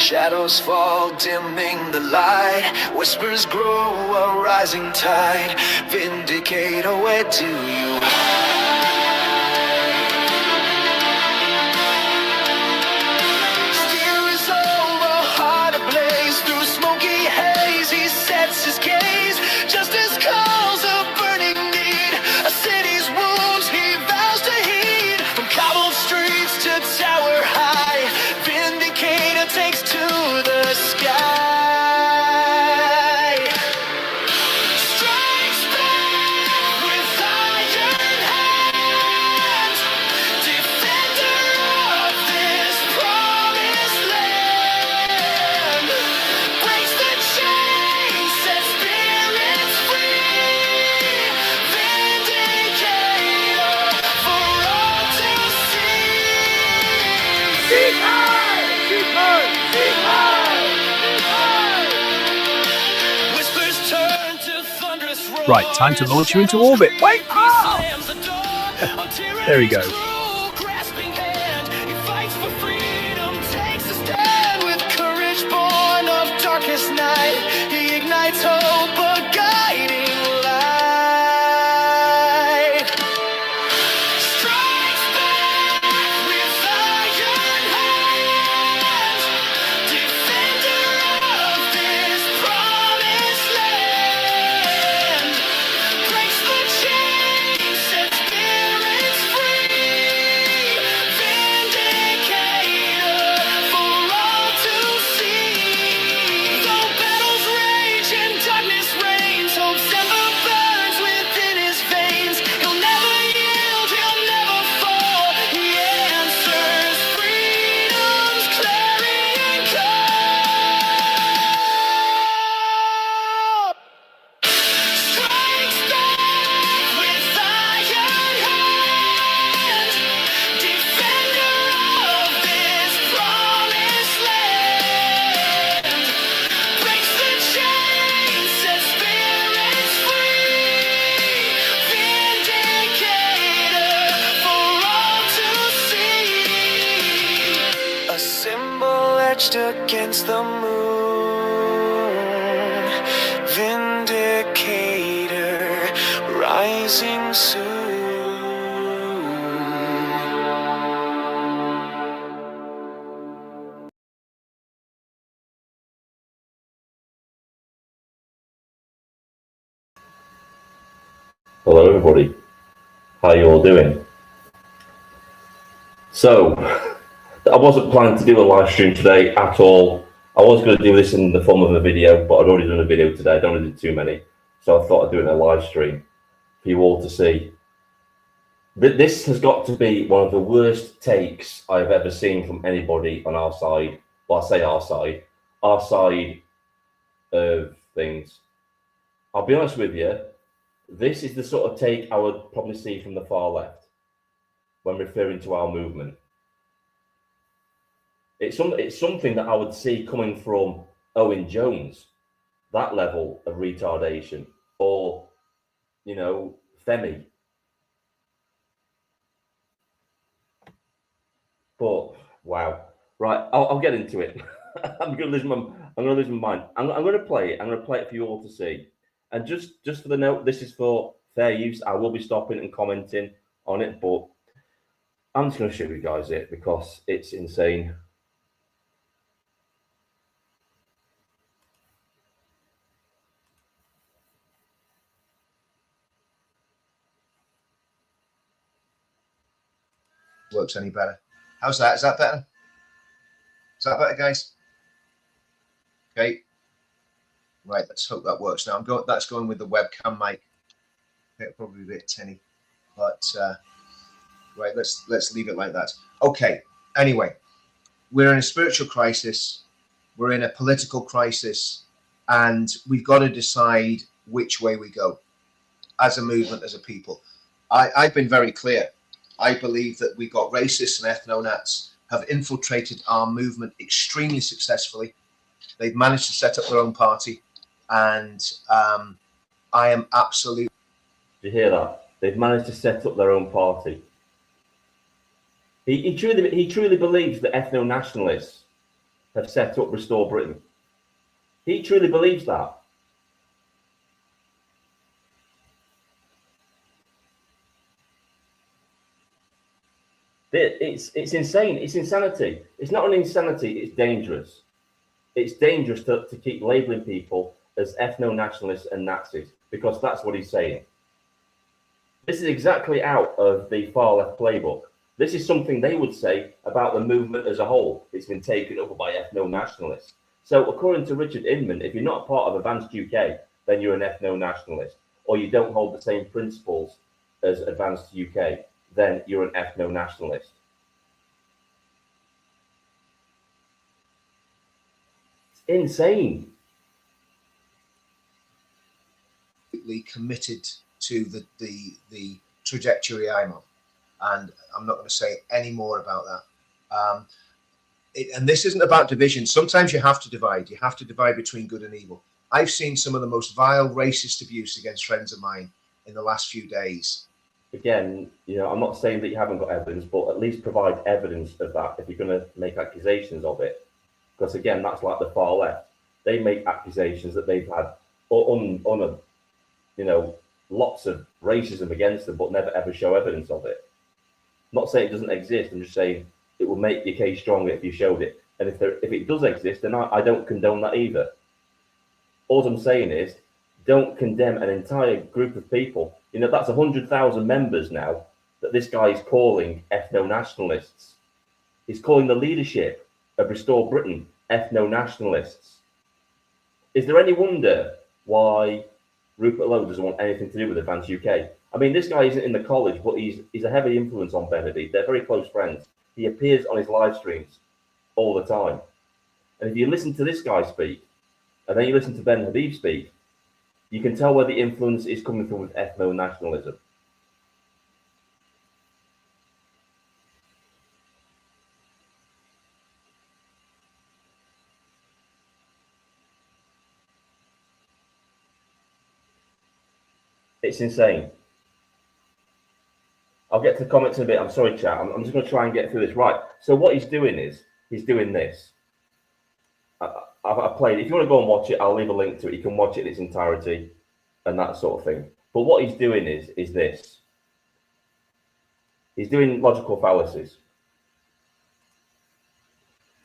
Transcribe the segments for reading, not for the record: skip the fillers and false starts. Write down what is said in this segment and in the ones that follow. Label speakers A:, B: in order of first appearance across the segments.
A: Shadows fall, dimming the light. Whispers grow, a rising tide. Vindicator, where do you hide? Steer his over, heart ablaze. Through smoky haze, he sets his gaze. Justice calls a burning need. A city's wounds he vows to heed. From cobbled streets to tower high, Vindicator takes to the sky. Strikes back with iron hands, defender of this promised land. Breaks the chains, sets spirits free. Vindicator for all to see. Seek high! Seek high! Seek high! Whispers turn to thunderous roar.
B: Right, time to launch you into orbit. Wait up! There he goes.
A: Grasping hand, he fights for freedom, takes a stand with courage born of darkest night. He ignites hope, a guiding light. Strikes back with iron hands, defender of this promised land. Breaks the chains, sets spirits free. Vindicator for all to see. Though battles rage and darkness reigns, hope's ember burns within his veins. He'll never yield, he'll never fall. He answers freedom's clarion call. Strikes back with iron hand, defender of this promised land. Breaks the chains, sets spirits free. Vindicator for all to see. A symbol etched against the moon. Vindicator rising soon.
C: Hello everybody, how you all doing? So, I wasn't planning to do a live stream today at all. I was going to do this in the form of a video, but I'd already done a video today. I don't want to do too many, so I thought I'd do it in a live stream for you all to see. But this has got to be one of the worst takes I've ever seen from anybody on our side. Well, I say our side of things. I'll be honest with you, this is the sort of take I would probably see from the far left when referring to our movement. It's something that I would see coming from Owen Jones, that level of retardation, or, you know, Femi. But wow, right, I'll get into it. I'm gonna lose my mind. I'm gonna play it. I'm gonna play it for you all to see. And just for the note, this is for fair use. I will be stopping and commenting on it, but I'm just gonna show you guys it because it's insane.
D: Works any better? How's that? Is that better? Is that better, guys? Okay. Right. Let's hope that works now. That's going with the webcam mic. It'll probably be a bit tinny, but right. Let's leave it like that. Okay. Anyway, we're in a spiritual crisis. We're in a political crisis, and we've got to decide which way we go as a movement, as a people. I've been very clear. I believe that we got racists and ethno-nats have infiltrated our movement extremely successfully. They've managed to set up their own party, and I am absolutely.
C: Did you hear that? They've managed to set up their own party. He truly believes that ethno-nationalists have set up Restore Britain. He truly believes that. It's insane. It's insanity. It's not an insanity. It's dangerous. It's dangerous to keep labeling people as ethno-nationalists and Nazis, because that's what he's saying. This is exactly out of the far left playbook. This is something they would say about the movement as a whole. It's been taken over by ethno-nationalists. So according to Richard Inman, if you're not part of Advanced UK, then you're an ethno-nationalist, or you don't hold the same principles as Advanced UK, then you're an ethno-nationalist. It's insane.
D: Committed to the trajectory I'm on, and I'm not going to say any more about that. And this isn't about division. Sometimes you have to divide. You have to divide between good and evil. I've seen some of the most vile racist abuse against friends of mine in the last few days.
C: Again, I'm not saying that you haven't got evidence, but at least provide evidence of that if you're going to make accusations of it. Because again, that's like the far left. They make accusations that they've had lots of racism against them, but never ever show evidence of it. I'm not saying it doesn't exist. I'm just saying it will make your case stronger if you showed it. And if it does exist, then I don't condone that either. All I'm saying is, don't condemn an entire group of people. That's 100,000 members now that this guy is calling ethno-nationalists. He's calling the leadership of Restore Britain ethno-nationalists. Is there any wonder why Rupert Lowe doesn't want anything to do with Advanced UK? I mean, this guy isn't in the college, but he's a heavy influence on Ben Habib. They're very close friends. He appears on his live streams all the time. And if you listen to this guy speak, and then you listen to Ben Habib speak, you can tell where the influence is coming from with ethno-nationalism. It's insane. I'll get to the comments in a bit. I'm sorry, chat. I'm just going to try and get through this. Right. So what he's doing is, he's doing this. I've played it. If you want to go and watch it, I'll leave a link to it. You can watch it in its entirety and that sort of thing. But what he's doing is this. He's doing logical fallacies.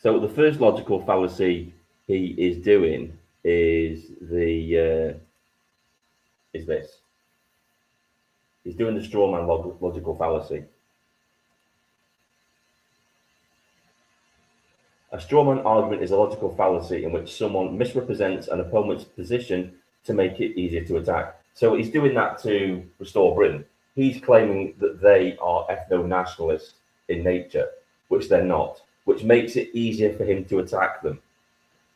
C: So the first logical fallacy he is doing is this. He's doing the straw man logical fallacy. A straw man argument is a logical fallacy in which someone misrepresents an opponent's position to make it easier to attack. So he's doing that to Restore Britain. He's claiming that they are ethno-nationalists in nature, which they're not, which makes it easier for him to attack them.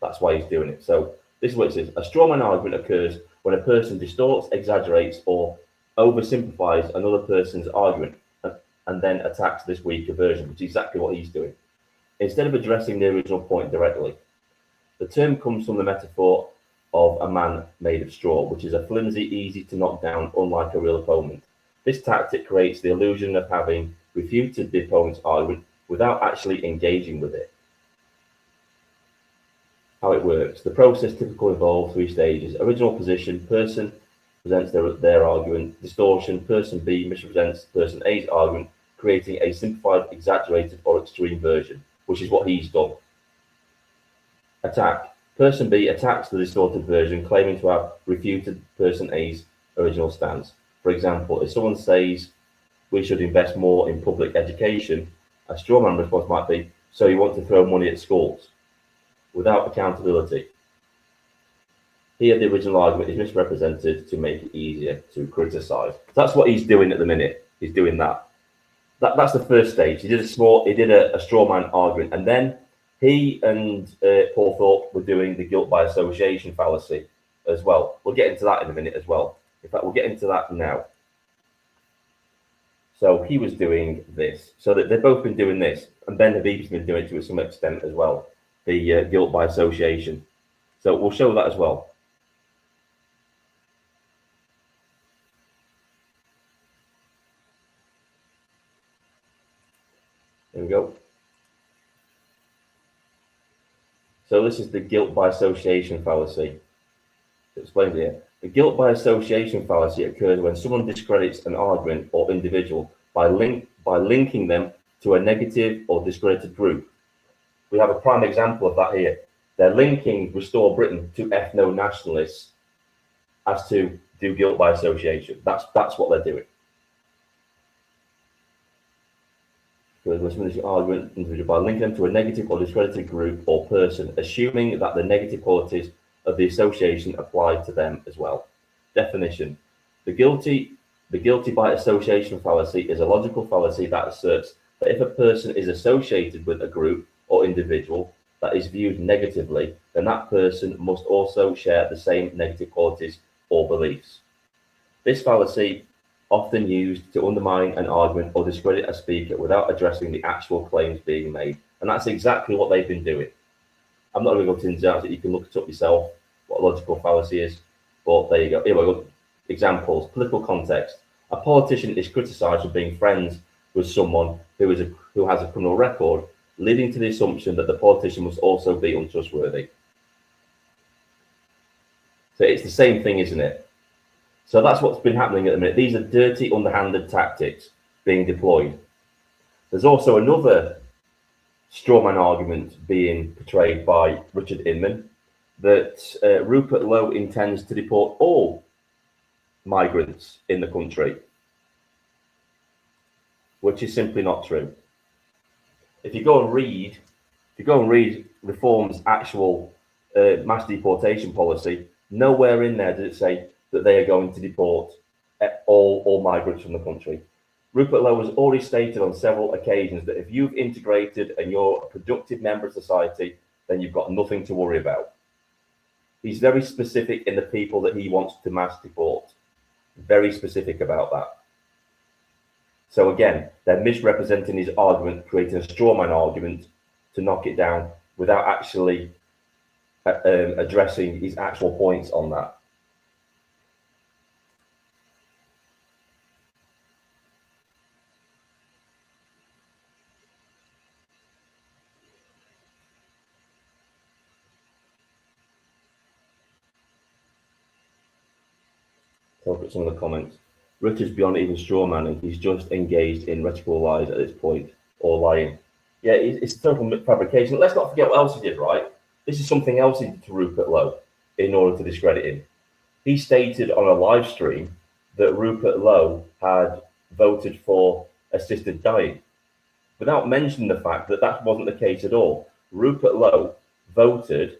C: That's why he's doing it. So this is what it says. A straw man argument occurs when a person distorts, exaggerates, or oversimplifies another person's argument and then attacks this weaker version, which is exactly what he's doing, instead of addressing the original point directly. The term comes from the metaphor of a man made of straw, which is a flimsy, easy to knock down, unlike a real opponent. This tactic creates the illusion of having refuted the opponent's argument without actually engaging with it. How it works. The process typically involves 3 stages. Original position, person presents their argument. Distortion, person B misrepresents person A's argument, creating a simplified, exaggerated, or extreme version, which is what he's done. Attack. Person B attacks the distorted version, claiming to have refuted person A's original stance. For example, if someone says we should invest more in public education, a strawman response might be, so you want to throw money at schools, without accountability. Here, the original argument is misrepresented to make it easier to criticise. That's what he's doing at the minute. He's doing that. That's the first stage. He did a straw man argument, and then he and Paul Thorpe were doing the guilt by association fallacy as well. We'll get into that in a minute as well. In fact, we'll get into that now. So he was doing this. So that they've both been doing this, and Ben Habib's been doing it to some extent as well. The guilt by association. So we'll show that as well. There we go. So this is the guilt by association fallacy. Explained here. The guilt by association fallacy occurs when someone discredits an argument or individual by linking them to a negative or discredited group. We have a prime example of that here. They're linking Restore Britain to ethno-nationalists as to do guilt by association. That's what they're doing. Argument by linking them to a negative or discredited group or person, assuming that the negative qualities of the association apply to them as well. Definition: the guilty by association fallacy is a logical fallacy that asserts that if a person is associated with a group or individual that is viewed negatively, then that person must also share the same negative qualities or beliefs. This fallacy often used to undermine an argument or discredit a speaker without addressing the actual claims being made. And that's exactly what they've been doing. I'm not going to go to ins and outs, you can look it up yourself, what a logical fallacy is. But there you go. Here we go. Examples, political context. A politician is criticised for being friends with someone who has a criminal record, leading to the assumption that the politician must also be untrustworthy. So it's the same thing, isn't it? So that's what's been happening at the minute. These are dirty, underhanded tactics being deployed. There's also another strawman argument being portrayed by Richard Inman that Rupert Lowe intends to deport all migrants in the country, which is simply not true. If you go and read Reform's actual mass deportation policy, nowhere in there does it say that they are going to deport all migrants from the country. Rupert Lowe has already stated on several occasions that if you've integrated and you're a productive member of society, then you've got nothing to worry about. He's very specific in the people that he wants to mass deport. Very specific about that. So again, they're misrepresenting his argument, creating a strawman argument to knock it down without actually addressing his actual points on that. Look at some of the comments. Richard's beyond even strawmanning. He's just engaged in rhetorical lies at this point, or lying. Yeah, it's total fabrication. Let's not forget what else he did, right? This is something else he did to Rupert Lowe in order to discredit him. He stated on a live stream that Rupert Lowe had voted for assisted dying, without mentioning the fact that that wasn't the case at all. Rupert Lowe voted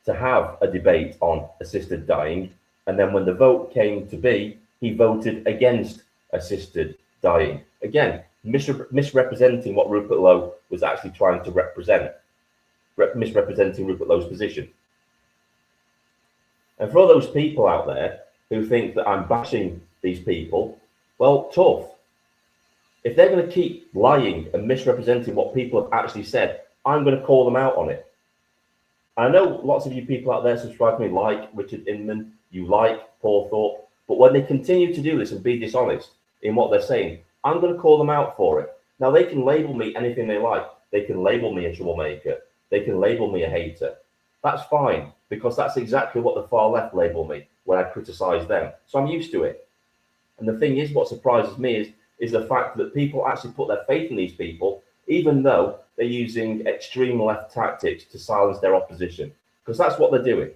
C: to have a debate on assisted dying, and then when the vote came to be, he voted against assisted dying. Again, misrepresenting what Rupert Lowe was actually trying to represent, misrepresenting Rupert Lowe's position. And for all those people out there who think that I'm bashing these people, well, tough. If they're going to keep lying and misrepresenting what people have actually said, I'm going to call them out on it. I know lots of you people out there subscribe to me like Richard Inman, you like Paul Thorpe, but when they continue to do this and be dishonest in what they're saying, I'm going to call them out for it. Now, they can label me anything they like. They can label me a troublemaker. They can label me a hater. That's fine, because that's exactly what the far left label me when I criticize them. So I'm used to it. And the thing is, what surprises me is the fact that people actually put their faith in these people, even though they're using extreme left tactics to silence their opposition, because that's what they're doing.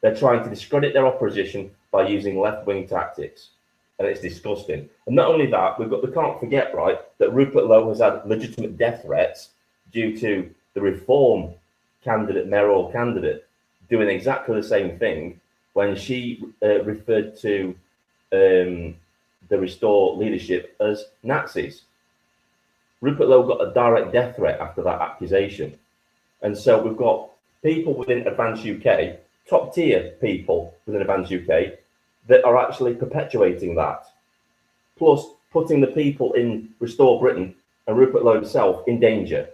C: They're trying to discredit their opposition by using left-wing tactics, and it's disgusting. And not only that, we can't forget, right, that Rupert Lowe has had legitimate death threats due to the Reform candidate, mayoral candidate, doing exactly the same thing when she referred to the Restore leadership as Nazis. Rupert Lowe got a direct death threat after that accusation. And so we've got people within Advance UK, top tier people within Advance UK, that are actually perpetuating that. Plus putting the people in Restore Britain and Rupert Lowe himself in danger.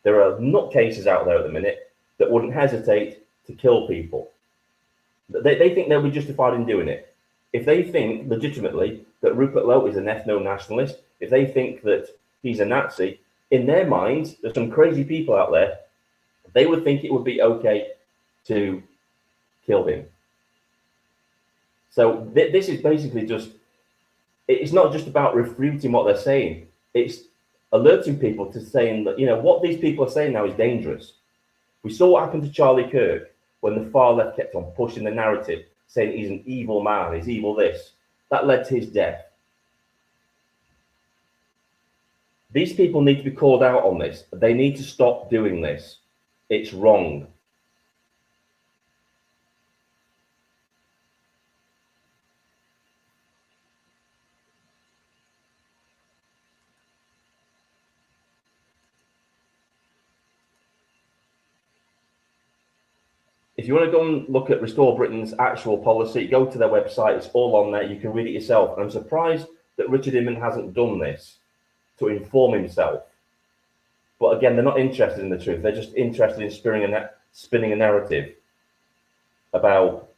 C: There are nutcases out there at the minute that wouldn't hesitate to kill people. They think they'll be justified in doing it. If they think legitimately that Rupert Lowe is an ethno-nationalist, if they think that he's a Nazi, in their minds, there's some crazy people out there they would think it would be okay to kill him. So this is basically just, it's not just about refuting what they're saying. It's alerting people to saying that, you know, what these people are saying now is dangerous. We saw what happened to Charlie Kirk when the far left kept on pushing the narrative, saying he's an evil man, he's evil this. That led to his death. These people need to be called out on this. They need to stop doing this. It's wrong. If you want to go and look at Restore Britain's actual policy, go to their website. It's all on there. You can read it yourself. And I'm surprised that Richard Inman hasn't done this to inform himself. But again, they're not interested in the truth. They're just interested in spinning a narrative about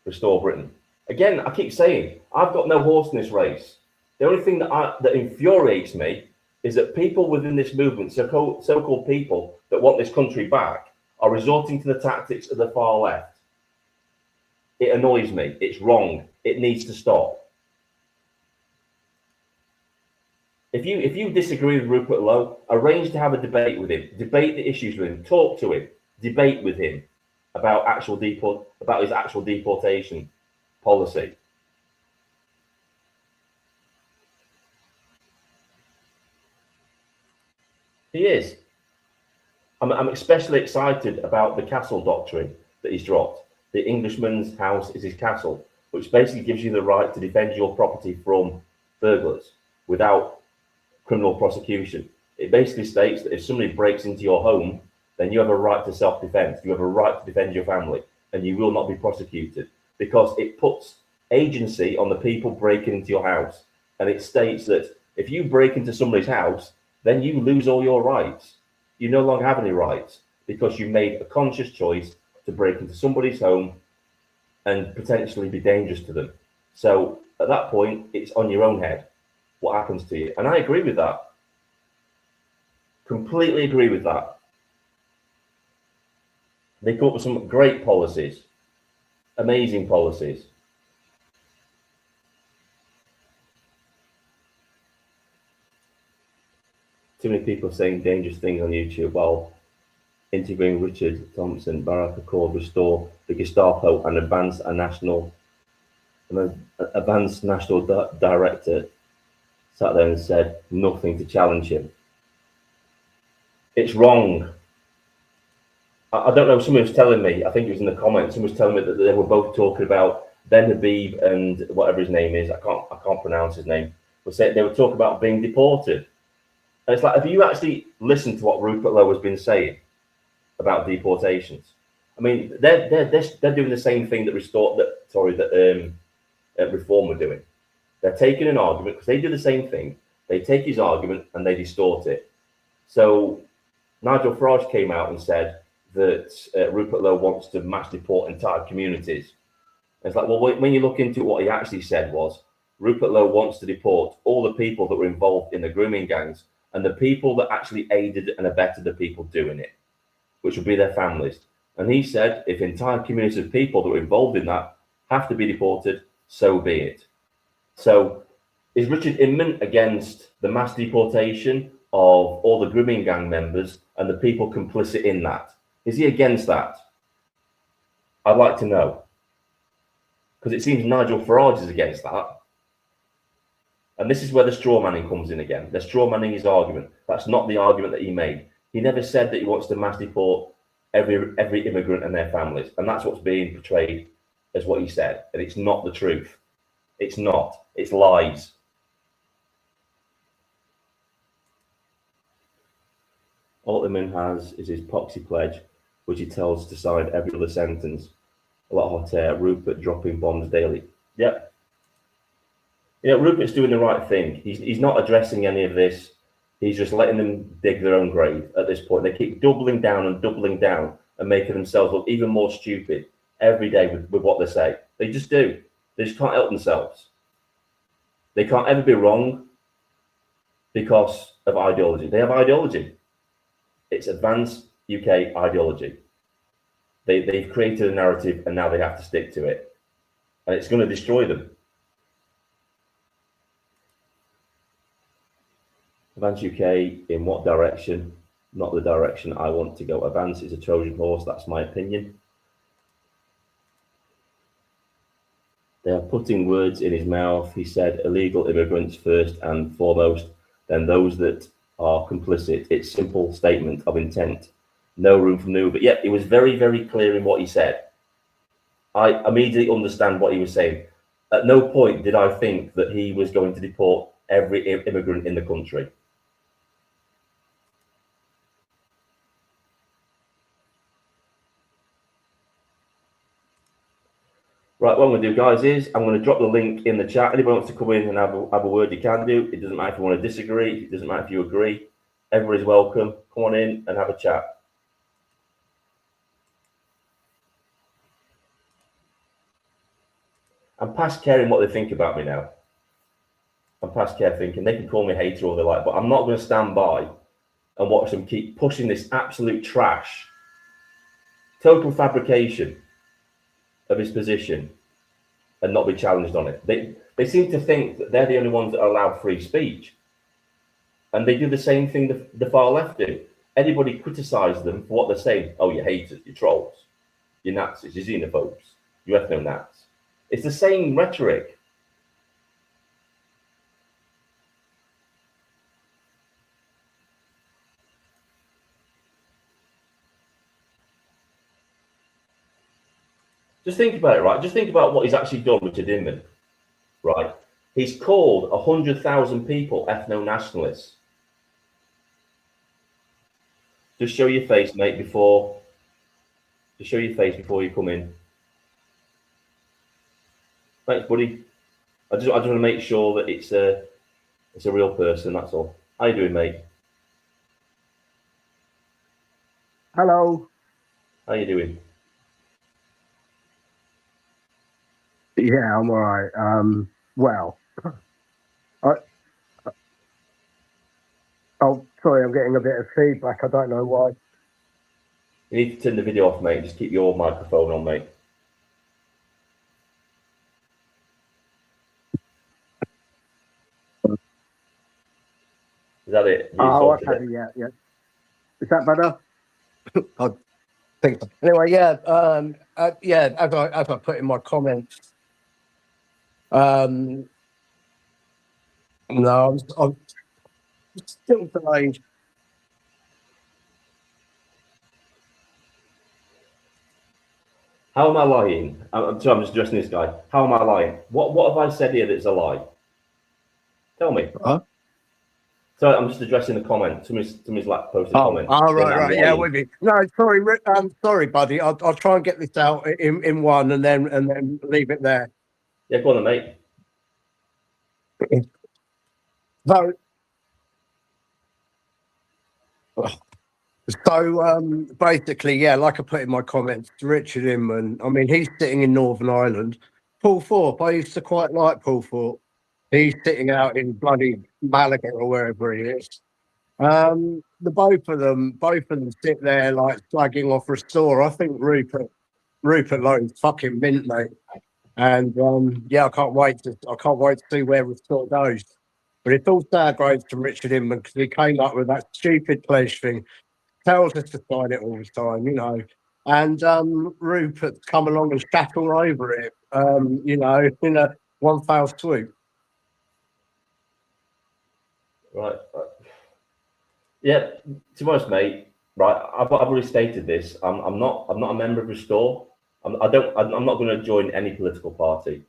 C: Restore Britain. Again, I keep saying, I've got no horse in this race. The only thing that infuriates me is that people within this movement, so-called people that want this country back, are resorting to the tactics of the far left. It annoys me. It's wrong. It needs to stop. If you disagree with Rupert Lowe, arrange to have a debate with him. Debate the issues with him. Talk to him. Debate with him about his actual deportation policy. He is. I'm especially excited about the castle doctrine that he's dropped. The Englishman's house is his castle, which basically gives you the right to defend your property from burglars without criminal prosecution. It basically states that if somebody breaks into your home, then you have a right to self-defense. You have a right to defend your family, and you will not be prosecuted, because it puts agency on the people breaking into your house. And it states that if you break into somebody's house, then you lose all your rights. You no longer have any rights because you made a conscious choice to break into somebody's home and potentially be dangerous to them. So at that point, it's on your own head what happens to you. And I agree with that. Completely agree with that. They come up with some great policies, amazing policies. Too many people saying dangerous things on YouTube while interviewing Richard Thompson, Barack Accord, Restore, the Gestapo, and Advanced National Director sat there and said nothing to challenge him. It's wrong. I don't know, someone was telling me, I think it was in the comments, someone was telling me that they were both talking about Ben Habib and whatever his name is, I can't pronounce his name, but they were talking about being deported. And it's like, have you actually listened to what Rupert Lowe has been saying about deportations? I mean, they're doing the same thing that Reform were doing. They're taking an argument, because they do the same thing. They take his argument and they distort it. So Nigel Farage came out and said that Rupert Lowe wants to mass deport entire communities. And it's like, well, when you look into what he actually said was, Rupert Lowe wants to deport all the people that were involved in the grooming gangs and the people that actually aided and abetted the people doing it, which would be their families. And he said, if entire communities of people that were involved in that have to be deported, so be it. So is Richard Inman against the mass deportation of all the grooming gang members and the people complicit in that? Is he against that? I'd like to know. Because it seems Nigel Farage is against that. And this is where the straw manning comes in again. The straw manning his argument. That's not the argument that he made. He never said that he wants to mass deport every immigrant and their families. And that's what's being portrayed as what he said. And it's not the truth. It's not. It's lies. All Inman has is his poxy pledge, which he tells to sign every other sentence. A lot of hot air. Rupert dropping bombs daily. Yep. You know, Rupert's doing the right thing. He's not addressing any of this. He's just letting them dig their own grave at this point. They keep doubling down and making themselves look even more stupid every day with what they say. They just do. They just can't help themselves. They can't ever be wrong because of ideology. They have ideology. It's advanced UK ideology. They've created a narrative and now they have to stick to it. And it's going to destroy them. Advance UK in what direction? Not the direction I want to go. Advance is a Trojan horse, that's my opinion. They are putting words in his mouth. He said illegal immigrants first and foremost, then those that are complicit. It's simple statement of intent. No room for maneuver. But yeah, it was very, very clear in what he said. I immediately understand what he was saying. At no point did I think that he was going to deport every immigrant in the country. Right, what I'm going to do, guys, is I'm going to drop the link in the chat. Anyone wants to come in and have a word, you can do. It doesn't matter if you want to disagree. It doesn't matter if you agree. Everybody's welcome. Come on in and have a chat. I'm past caring what they think about me now. I'm past care thinking they can call me a hater all they like, but I'm not going to stand by and watch them keep pushing this absolute trash, total fabrication of his position and not be challenged on it. They seem to think that they're the only ones that allow free speech. And they do the same thing the far left do. Anybody criticize them for what they're saying. Oh, you're haters, you're trolls, you're Nazis, you're xenophobes, you're ethno-nats. It's the same rhetoric. Just think about it, right? Just think about what he's actually done, Richard Inman, right? He's called 100,000 people ethno-nationalists. Just show your face, mate, before. Just show your face before you come in. Thanks, buddy. I just want to make sure that it's a real person. That's all. How you doing, mate?
B: Hello.
C: How you doing?
B: Yeah, I'm all right. Well, oh, sorry, I'm getting a bit of feedback. I don't know why.
C: You need to turn the video off, mate. Just keep your microphone on, mate. Is that it?
B: Oh, okay. Yeah, yeah. Is that better? I think so. Anyway, yeah, yeah. As I put in my comments, no, I'm still delayed.
C: How am I lying? I'm sorry, I'm just addressing this guy. How am I lying? What have I said here that's a lie? Tell me.
B: Huh?
C: So I'm just addressing the comment. Somebody's like posted a comment.
B: Oh, right, yeah, with you. No, sorry, sorry, buddy. I'll try and get this out in one, and then leave it there.
C: Yeah, go on, then, mate.
B: So basically, yeah, like I put in my comments, Richard Inman, I mean, he's sitting in Northern Ireland. Paul Thorpe, I used to quite like Paul Thorpe. He's sitting out in bloody Malaga or wherever he is. The both of them sit there like slagging off Restore. I think Rupert Lowe's fucking mint, mate. And yeah, I can't wait to see where Restore goes. But it's all sour grapes to Richard Inman because he came up with that stupid pledge thing. Tells us to sign it all the time, you know. And Rupert's come along and shat all over it, you know, in a one foul swoop.
C: Right. Yeah, to be honest, mate. Right, I've already stated this. I'm not a member of Restore. I'm not going to join any political party.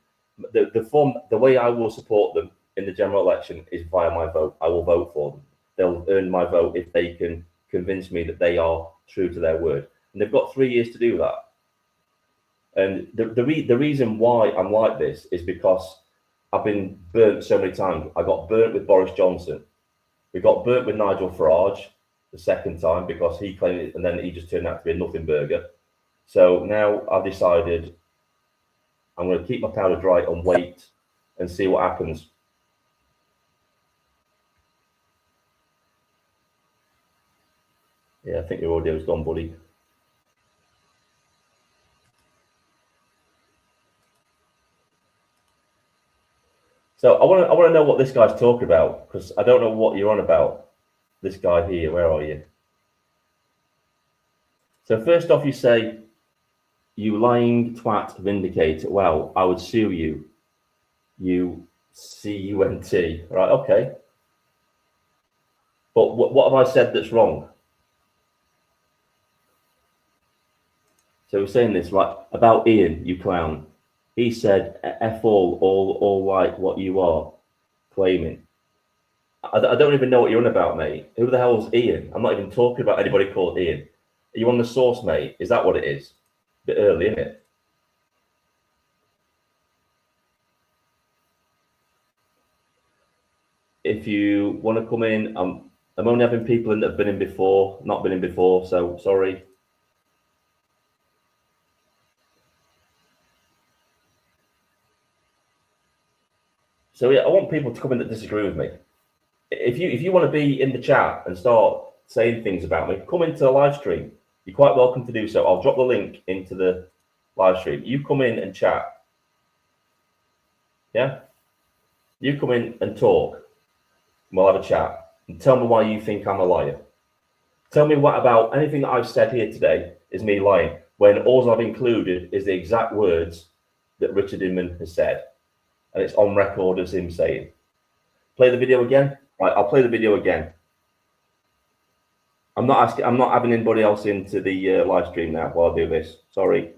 C: The way I will support them in the general election is via my vote. I will vote for them. They'll earn my vote if they can convince me that they are true to their word, and they've got 3 years to do that. And the reason why I'm like this is because I've been burnt so many times. I got burnt with Boris Johnson. We got burnt with Nigel Farage the second time because he claimed it, and then he just turned out to be a nothing burger. So now I've decided I'm going to keep my powder dry and wait and see what happens. Yeah, I think your audio's gone, buddy. So I want to know what this guy's talking about, because I don't know what you're on about. This guy here, where are you? So first off, you say, "You lying twat vindicator." Wow, I would sue you. You cunt. Right? Okay. But what have I said that's wrong? So we're saying this right about Ian, you clown. He said, "F all like what you are claiming." I don't even know what you're on about, mate. Who the hell's Ian? I'm not even talking about anybody called Ian. Are you on the source, mate? Is that what it is? A bit early, isn't it? If you want to come in, I'm only having people in that have been in before, not been in before, so sorry. So yeah, I want people to come in that disagree with me. If you want to be in the chat and start saying things about me, come into the live stream. You're quite welcome to do so. I'll drop the link into the live stream. You come in and chat. Yeah? You come in and talk. And we'll have a chat. And tell me why you think I'm a liar. Tell me what about anything that I've said here today is me lying, when all I've included is the exact words that Richard Inman has said. And it's on record as him saying. Play the video again? Right, I'll play the video again. I'm not having anybody else into the live stream now while I do this. Sorry.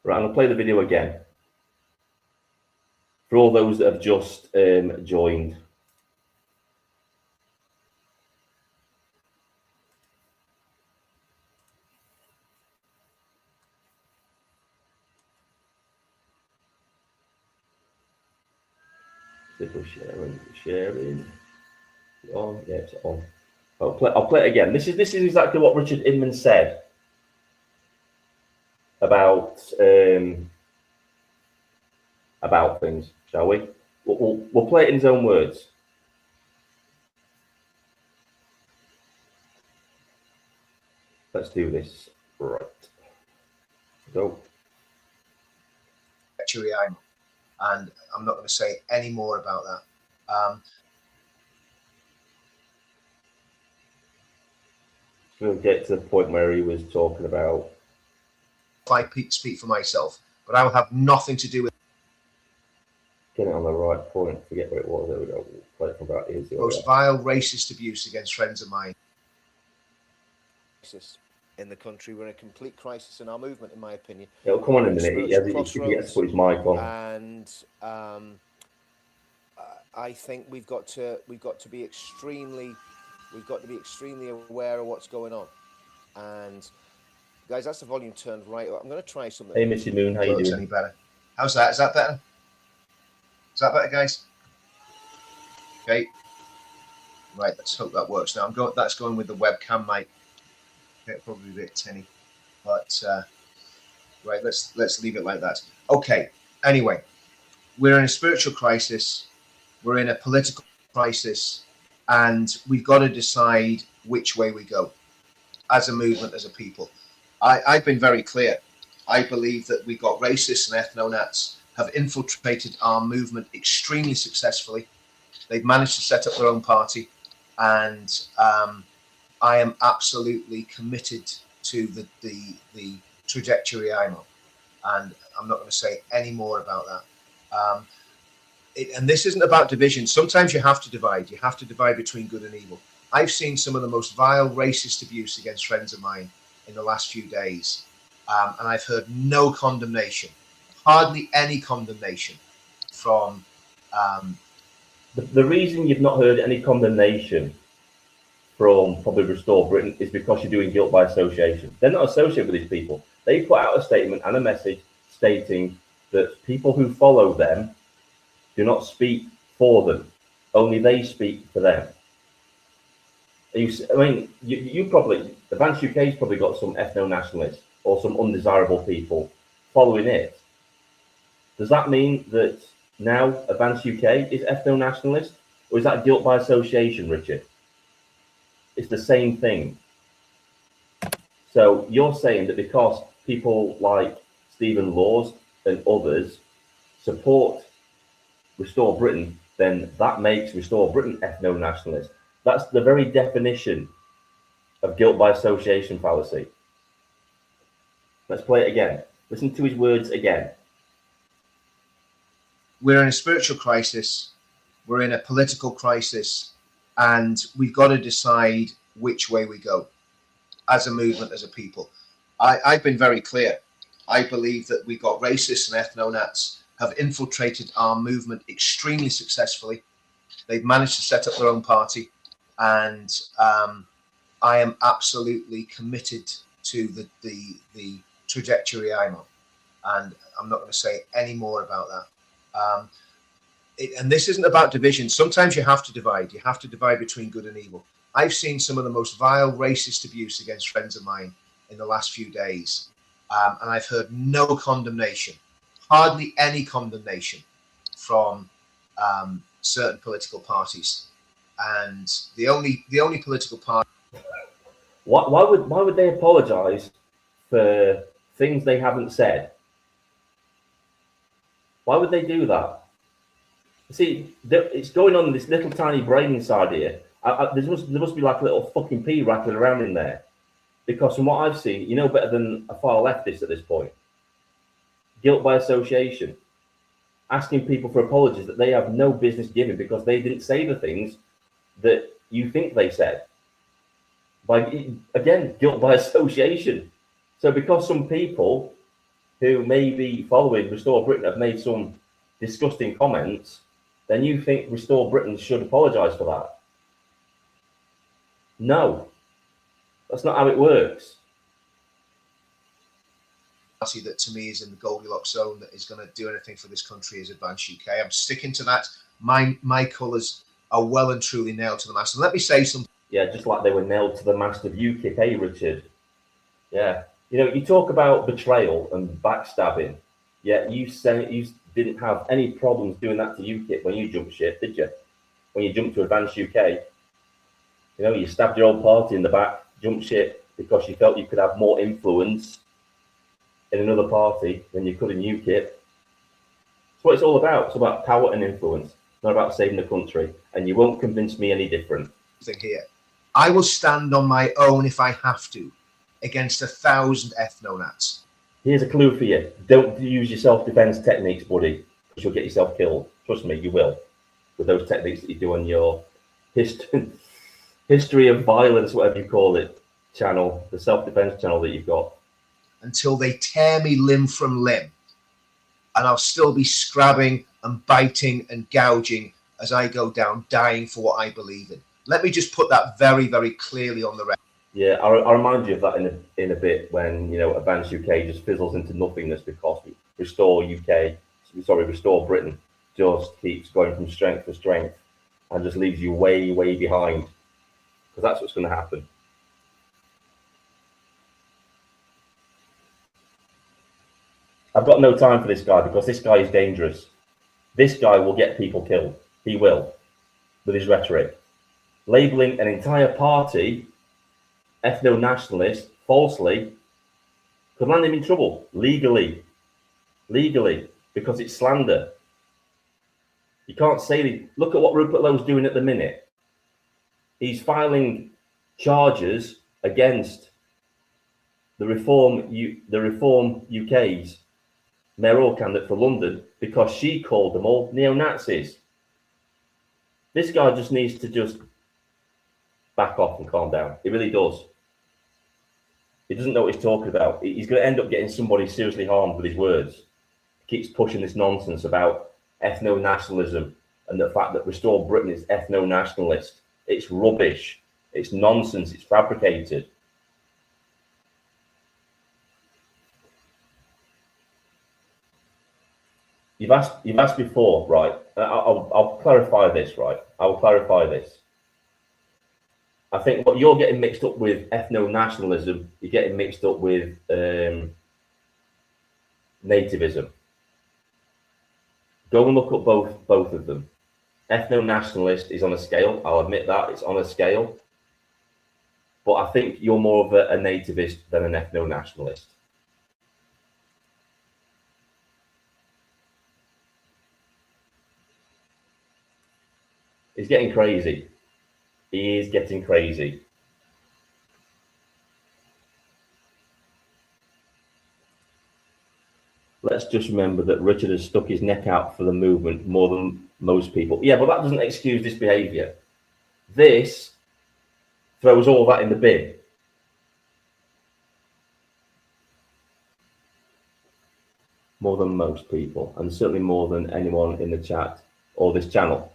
C: Right, I'm gonna play the video again. For all those that have just joined. Sharing. On, yeah, it's on. I'll play it again. This is exactly what Richard Inman said about things, shall we? We'll play it in his own words. Let's do this. Right. Go.
D: And I'm not going to say any more about that.
C: We'll get to the point where he was talking about.
D: If I speak for myself, but I will have nothing to do with
C: Get it on the right point. Forget what it was. There we go. We'll play it from about here.
D: most vile racist abuse against friends of mine. In the country, we're in a complete crisis in our movement, in my opinion.
C: It'll come on in a minute. He has to put his mic on.
D: And I think we've got to be extremely aware of what's going on. And guys, that's the volume turned right up. I'm going to try something.
C: Hey, Missy Moon, how you doing?
D: Any better? How's that? Is that better? Is that better, guys? Okay. Right. Let's hope that works. Now that's going with the webcam mic. Okay, probably a bit tinny, but right. Let's leave it like that. Okay. Anyway, we're in a spiritual crisis. We're in a political crisis, and we've got to decide which way we go as a movement, as a people. I've been very clear. I believe that we got racists and ethno-nats have infiltrated our movement extremely successfully. They've managed to set up their own party, and I am absolutely committed to the trajectory I'm on, and I'm not going to say any more about that. And this isn't about division. Sometimes you have to divide. You have to divide between good and evil. I've seen some of the most vile racist abuse against friends of mine in the last few days, and I've heard no condemnation, hardly any condemnation from.
C: The reason you've not heard any condemnation from probably Restore Britain is because you're doing guilt by association. They're not associated with these people. They put out a statement and a message stating that people who follow them do not speak for them. Only they speak for them. You probably, Advance UK's probably got some ethno-nationalists or some undesirable people following it. Does that mean that now Advance UK is ethno-nationalist? Or is that guilt by association, Richard? It's the same thing. So you're saying that because people like Stephen Laws and others support Restore Britain, then that makes Restore Britain ethno-nationalist. That's the very definition of guilt by association fallacy. Let's play it again. Listen to his words again.
D: We're in a spiritual crisis. We're in a political crisis, and we've got to decide which way we go as a movement, as a people. I've been very clear. I believe that we got racists and ethno-nats have infiltrated our movement extremely successfully. They've managed to set up their own party, and I am absolutely committed to the trajectory I'm on, and I'm not going to say any more about that. And this isn't about division. Sometimes you have to divide. You have to divide between good and evil. I've seen some of the most vile racist abuse against friends of mine in the last few days, and I've heard no condemnation, hardly any condemnation from certain political parties. And the only political party.
C: Why would they apologise for things they haven't said? Why would they do that? See, it's going on in this little tiny brain inside here. There must be like a little fucking pea rattling around in there, because from what I've seen, you know better than a far leftist at this point. Guilt by association, asking people for apologies that they have no business giving because they didn't say the things that you think they said. Again, guilt by association. So because some people who may be following Restore Britain have made some disgusting comments, then you think Restore Britain should apologise for that. No, that's not how it works.
D: That to me is in the Goldilocks zone that is going to do anything for this country is Advance UK. I'm sticking to that. My colours are well and truly nailed to the mast. And let me say something.
C: Yeah, just like they were nailed to the mast of UKIP, eh, Richard? Yeah. You know, you talk about betrayal and backstabbing, yet you say you didn't have any problems doing that to UKIP when you jumped ship, did you? When you jumped to Advance UK, you know, you stabbed your old party in the back, jumped ship because you felt you could have more influence in another party than you could in UKIP. That's what it's all about. It's about power and influence, not about saving the country. And you won't convince me any different.
D: Here, I will stand on my own if I have to against 1,000 ethno-nats.
C: Here's a clue for you. Don't use your self-defense techniques, buddy, because you'll get yourself killed. Trust me, you will. With those techniques that you do on your history of violence, whatever you call it, channel, the self-defense channel that you've got.
D: Until they tear me limb from limb. And I'll still be scrabbing and biting and gouging as I go down, dying for what I believe in. Let me just put that very, very clearly on the record.
C: Yeah, I'll remind you of that in a bit when, you know, Advance UK just fizzles into nothingness because Restore Britain just keeps going from strength to strength and just leaves you way, way behind, because that's what's going to happen. I've got no time for this guy because this guy is dangerous. This guy will get people killed. He will, with his rhetoric. Labelling an entire party ethno-nationalist falsely could land him in trouble legally, because it's slander. You can't say, look at what Rupert Lowe's doing at the minute. He's filing charges against the Reform UK's mayoral candidate for London because she called them all neo-Nazis. This guy just needs to just back off and calm down. He really does. He doesn't know what he's talking about. He's going to end up getting somebody seriously harmed with his words. He keeps pushing this nonsense about ethno-nationalism and the fact that Restore Britain is ethno-nationalist. It's rubbish. It's nonsense. It's fabricated. You've asked before, right? I'll clarify this, right? I will clarify this. I think what you're getting mixed up with ethno-nationalism, you're getting mixed up with nativism. Go and look up both of them. Ethno-nationalist is on a scale. I'll admit that it's on a scale. but I think you're more of a nativist than an ethno-nationalist. He's getting crazy. He is getting crazy. Let's just remember that Richard has stuck his neck out for the movement more than most people. Yeah, but that doesn't excuse this behaviour. This throws all that in the bin. More than most people, and certainly more than anyone in the chat or this channel.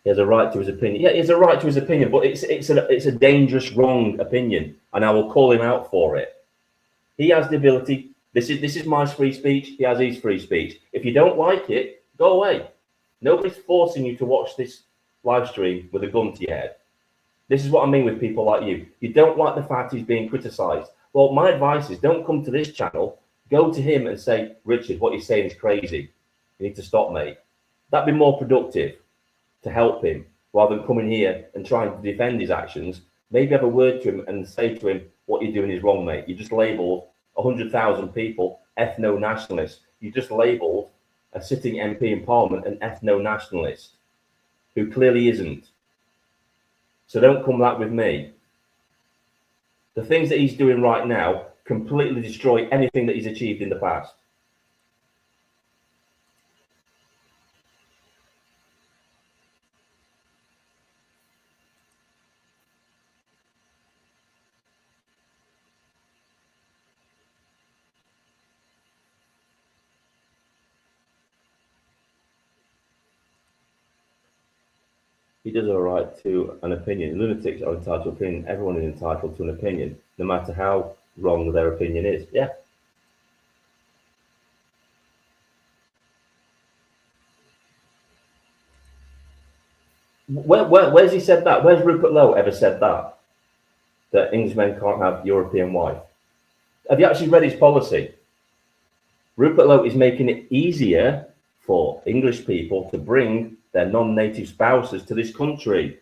C: He has a right to his opinion. Yeah, he has a right to his opinion, but it's a dangerous, wrong opinion, and I will call him out for it. He has the ability. This is my free speech. He has his free speech. If you don't like it, go away. Nobody's forcing you to watch this live stream with a gun to your head. This is what I mean with people like you. You don't like the fact he's being criticised. Well, my advice is don't come to this channel. Go to him and say, Richard, what you're saying is crazy. You need to stop, mate. That'd be more productive to help him rather than coming here and trying to defend his actions. Maybe have a word to him and say to him, what you're doing is wrong, mate. You just labelled 100,000 people ethno-nationalists. You just labelled a sitting MP in Parliament an ethno-nationalist who clearly isn't. So don't come that with me. The things that he's doing right now completely destroy anything that he's achieved in the past. He does have a right to an opinion. Lunatics are entitled to opinion. Everyone is entitled to an opinion, no matter how wrong their opinion is. Yeah. Where's he said that? Where's Rupert Lowe ever said that? That Englishmen can't have European wife? Have you actually read his policy? Rupert Lowe is making it easier for English people to bring their non-native spouses to this country.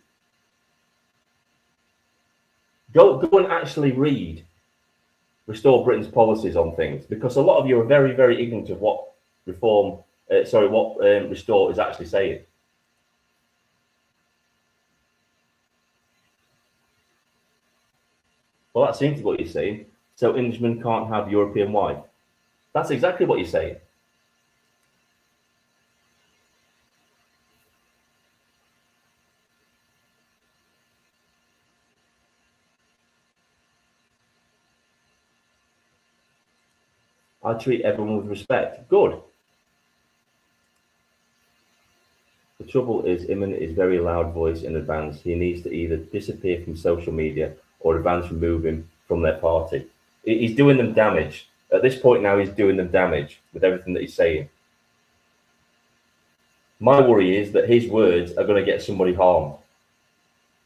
C: Go and actually read Restore Britain's policies on things, because a lot of you are very, very ignorant of what Restore is actually saying. Well, that seems to be what you're saying. So Englishmen can't have European wife. That's exactly what you're saying. I treat everyone with respect. Good. The trouble is, Inman is very loud voice in advance. He needs to either disappear from social media or advance remove him from their party. He's doing them damage. At this point now, he's doing them damage with everything that he's saying. My worry is that his words are going to get somebody harmed.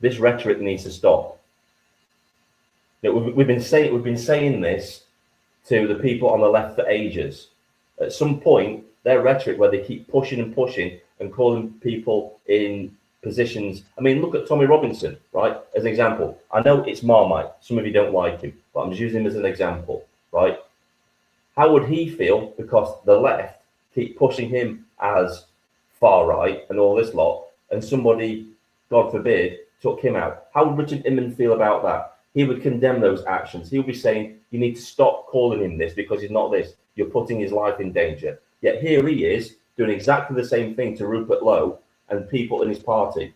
C: This rhetoric needs to stop. We've been saying this to the people on the left for ages. At some point, their rhetoric, where they keep pushing and pushing and calling people in positions. I mean, look at Tommy Robinson, right? As an example. I know it's Marmite. Some of you don't like him, but I'm just using him as an example, right? How would he feel because the left keep pushing him as far right and all this lot, and somebody, God forbid, took him out? How would Richard Inman feel about that? He would condemn those actions. He would be saying, you need to stop calling him this because he's not this. You're putting his life in danger. Yet here he is doing exactly the same thing to Rupert Lowe and people in his party.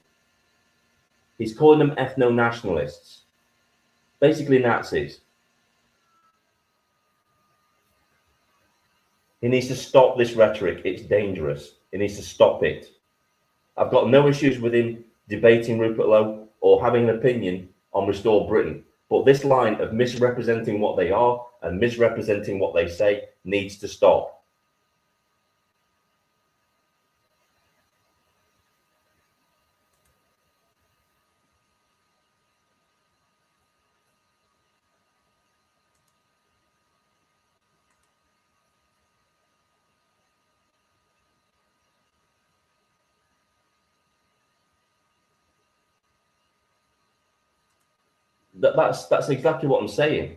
C: He's calling them ethno-nationalists, basically Nazis. He needs to stop this rhetoric. It's dangerous. He needs to stop it. I've got no issues with him debating Rupert Lowe or having an opinion on Restore Britain. But this line of misrepresenting what they are and misrepresenting what they say needs to stop. That's exactly what I'm saying.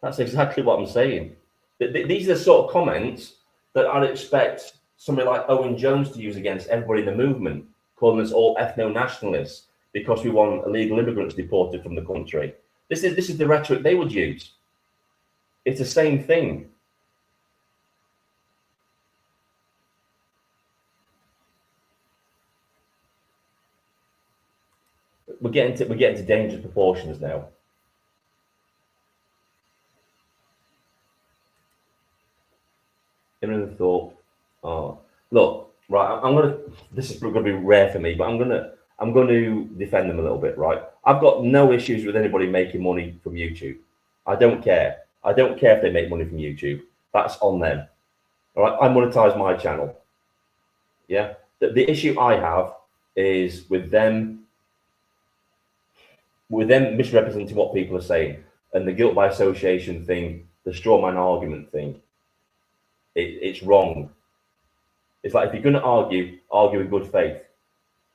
C: That's exactly what I'm saying. These are the sort of comments that I'd expect somebody like Owen Jones to use against everybody in the movement, calling us all ethno-nationalists because we want illegal immigrants deported from the country. This is the rhetoric they would use. It's the same thing. We're getting to dangerous proportions now. Everyone thought, oh, look, right, this is gonna be rare for me, but I'm going to defend them a little bit, right? I've got no issues with anybody making money from YouTube. I don't care. I don't care if they make money from YouTube. That's on them. All right, I monetize my channel. Yeah. The issue I have is with them misrepresenting what people are saying, and the guilt by association thing, the straw man argument thing. It's wrong. It's like, if you're going to argue in good faith.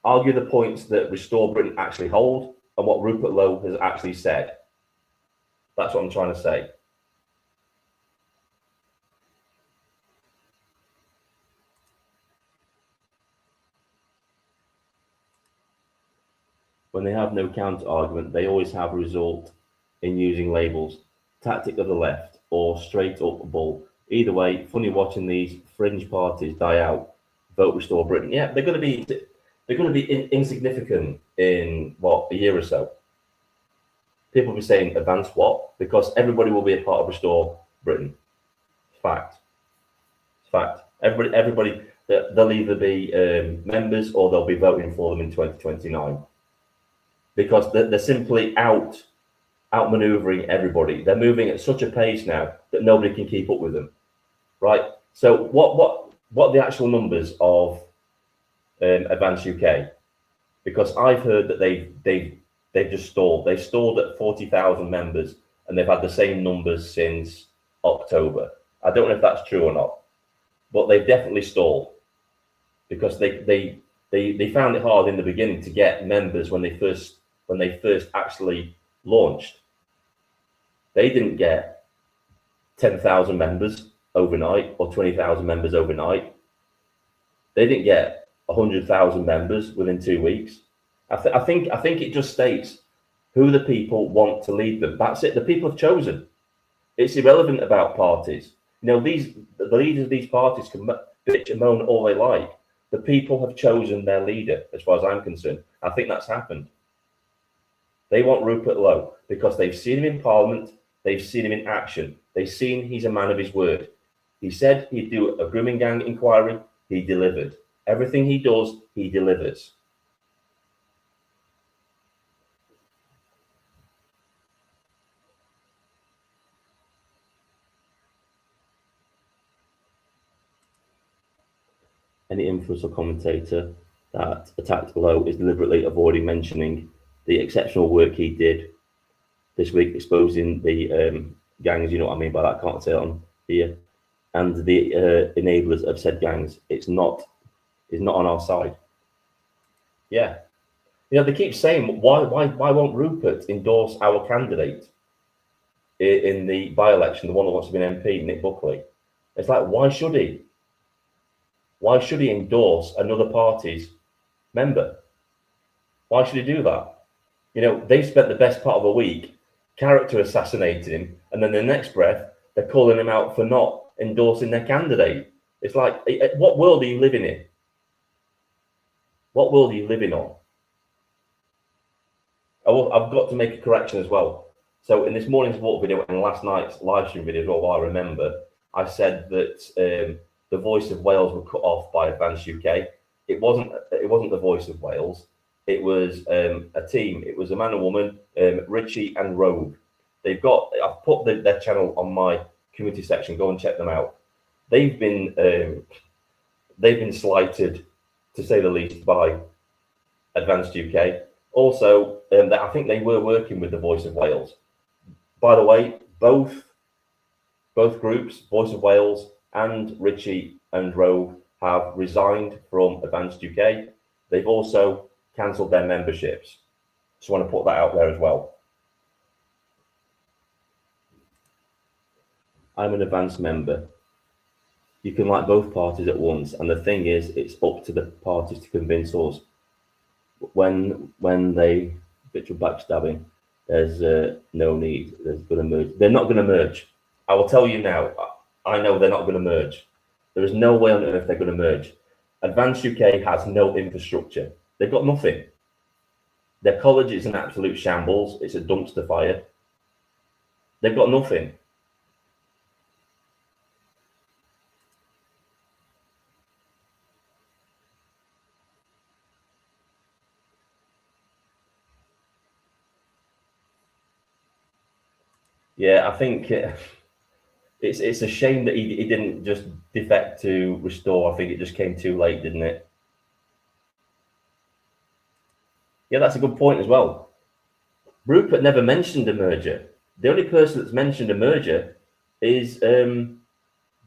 C: Argue the points that Restore Britain actually hold and what Rupert Lowe has actually said. That's what I'm trying to say. When they have no counter argument, they always have a result in using labels, tactic of the left, or straight up bull. Either way, funny watching these fringe parties die out. Vote Restore Britain. Yeah, they're going to be insignificant in what, a year or so. People will be saying advance what, because everybody will be a part of Restore Britain. Fact. It's fact. Everybody, they'll either be members or they'll be voting for them in 2029. Because they're simply outmaneuvering everybody. They're moving at such a pace now that nobody can keep up with them, right? So what are the actual numbers of Advance UK? Because I've heard that they've just stalled. They stalled at 40,000 members, and they've had the same numbers since October. I don't know if that's true or not, but they've definitely stalled because they found it hard in the beginning to get members when they first actually launched. They didn't get 10,000 members overnight or 20,000 members overnight. They didn't get 100,000 members within 2 weeks. I think it just states who the people want to lead them. That's it. The people have chosen. It's irrelevant about parties. You know, the leaders of these parties can bitch and moan all they like. The people have chosen their leader, as far as I'm concerned. I think that's happened. They want Rupert Lowe because they've seen him in Parliament. They've seen him in action. They've seen he's a man of his word. He said he'd do a grooming gang inquiry. He delivered. Everything he does, he delivers. Any influencer commentator that attacked Lowe is deliberately avoiding mentioning the exceptional work he did this week, exposing the gangs. You know what I mean by that? I can't say it on here. And the enablers of said gangs. It's not on our side. Yeah, you know, they keep saying, why won't Rupert endorse our candidate in the by-election, the one that wants to be an MP, Nick Buckley? It's like, why should he? Why should he endorse another party's member? Why should he do that? You know, they've spent the best part of a week character assassinating him, and then the next breath, they're calling him out for not endorsing their candidate. It's like, what world are you living in? What world are you living on? I've got to make a correction as well. So in this morning's walk video and last night's live stream video, as well, I remember, I said that the Voice of Wales were cut off by Advance UK. It wasn't the Voice of Wales. It was a team. It was a man and woman, Richie and Rogue. I've put their channel on my community section. Go and check them out. They've been slighted, to say the least, by Advanced UK. Also, I think they were working with the Voice of Wales. By the way, both groups, Voice of Wales and Richie and Rogue, have resigned from Advanced UK. They've also cancelled their memberships. Just want to put that out there as well. I'm an advanced member. You can like both parties at once, and the thing is, it's up to the parties to convince us. When they bitch of backstabbing, there's no need. There's going to merge. They're not going to merge. I will tell you now. I know they're not going to merge. There is no way on earth they're going to merge. Advanced UK has no infrastructure. They've got nothing. Their college is an absolute shambles. It's a dumpster fire. They've got nothing. Yeah, I think it's a shame that he didn't just defect to Restore. I think it just came too late, didn't it? Yeah, that's a good point as well. Rupert never mentioned a merger. The only person that's mentioned a merger is Ben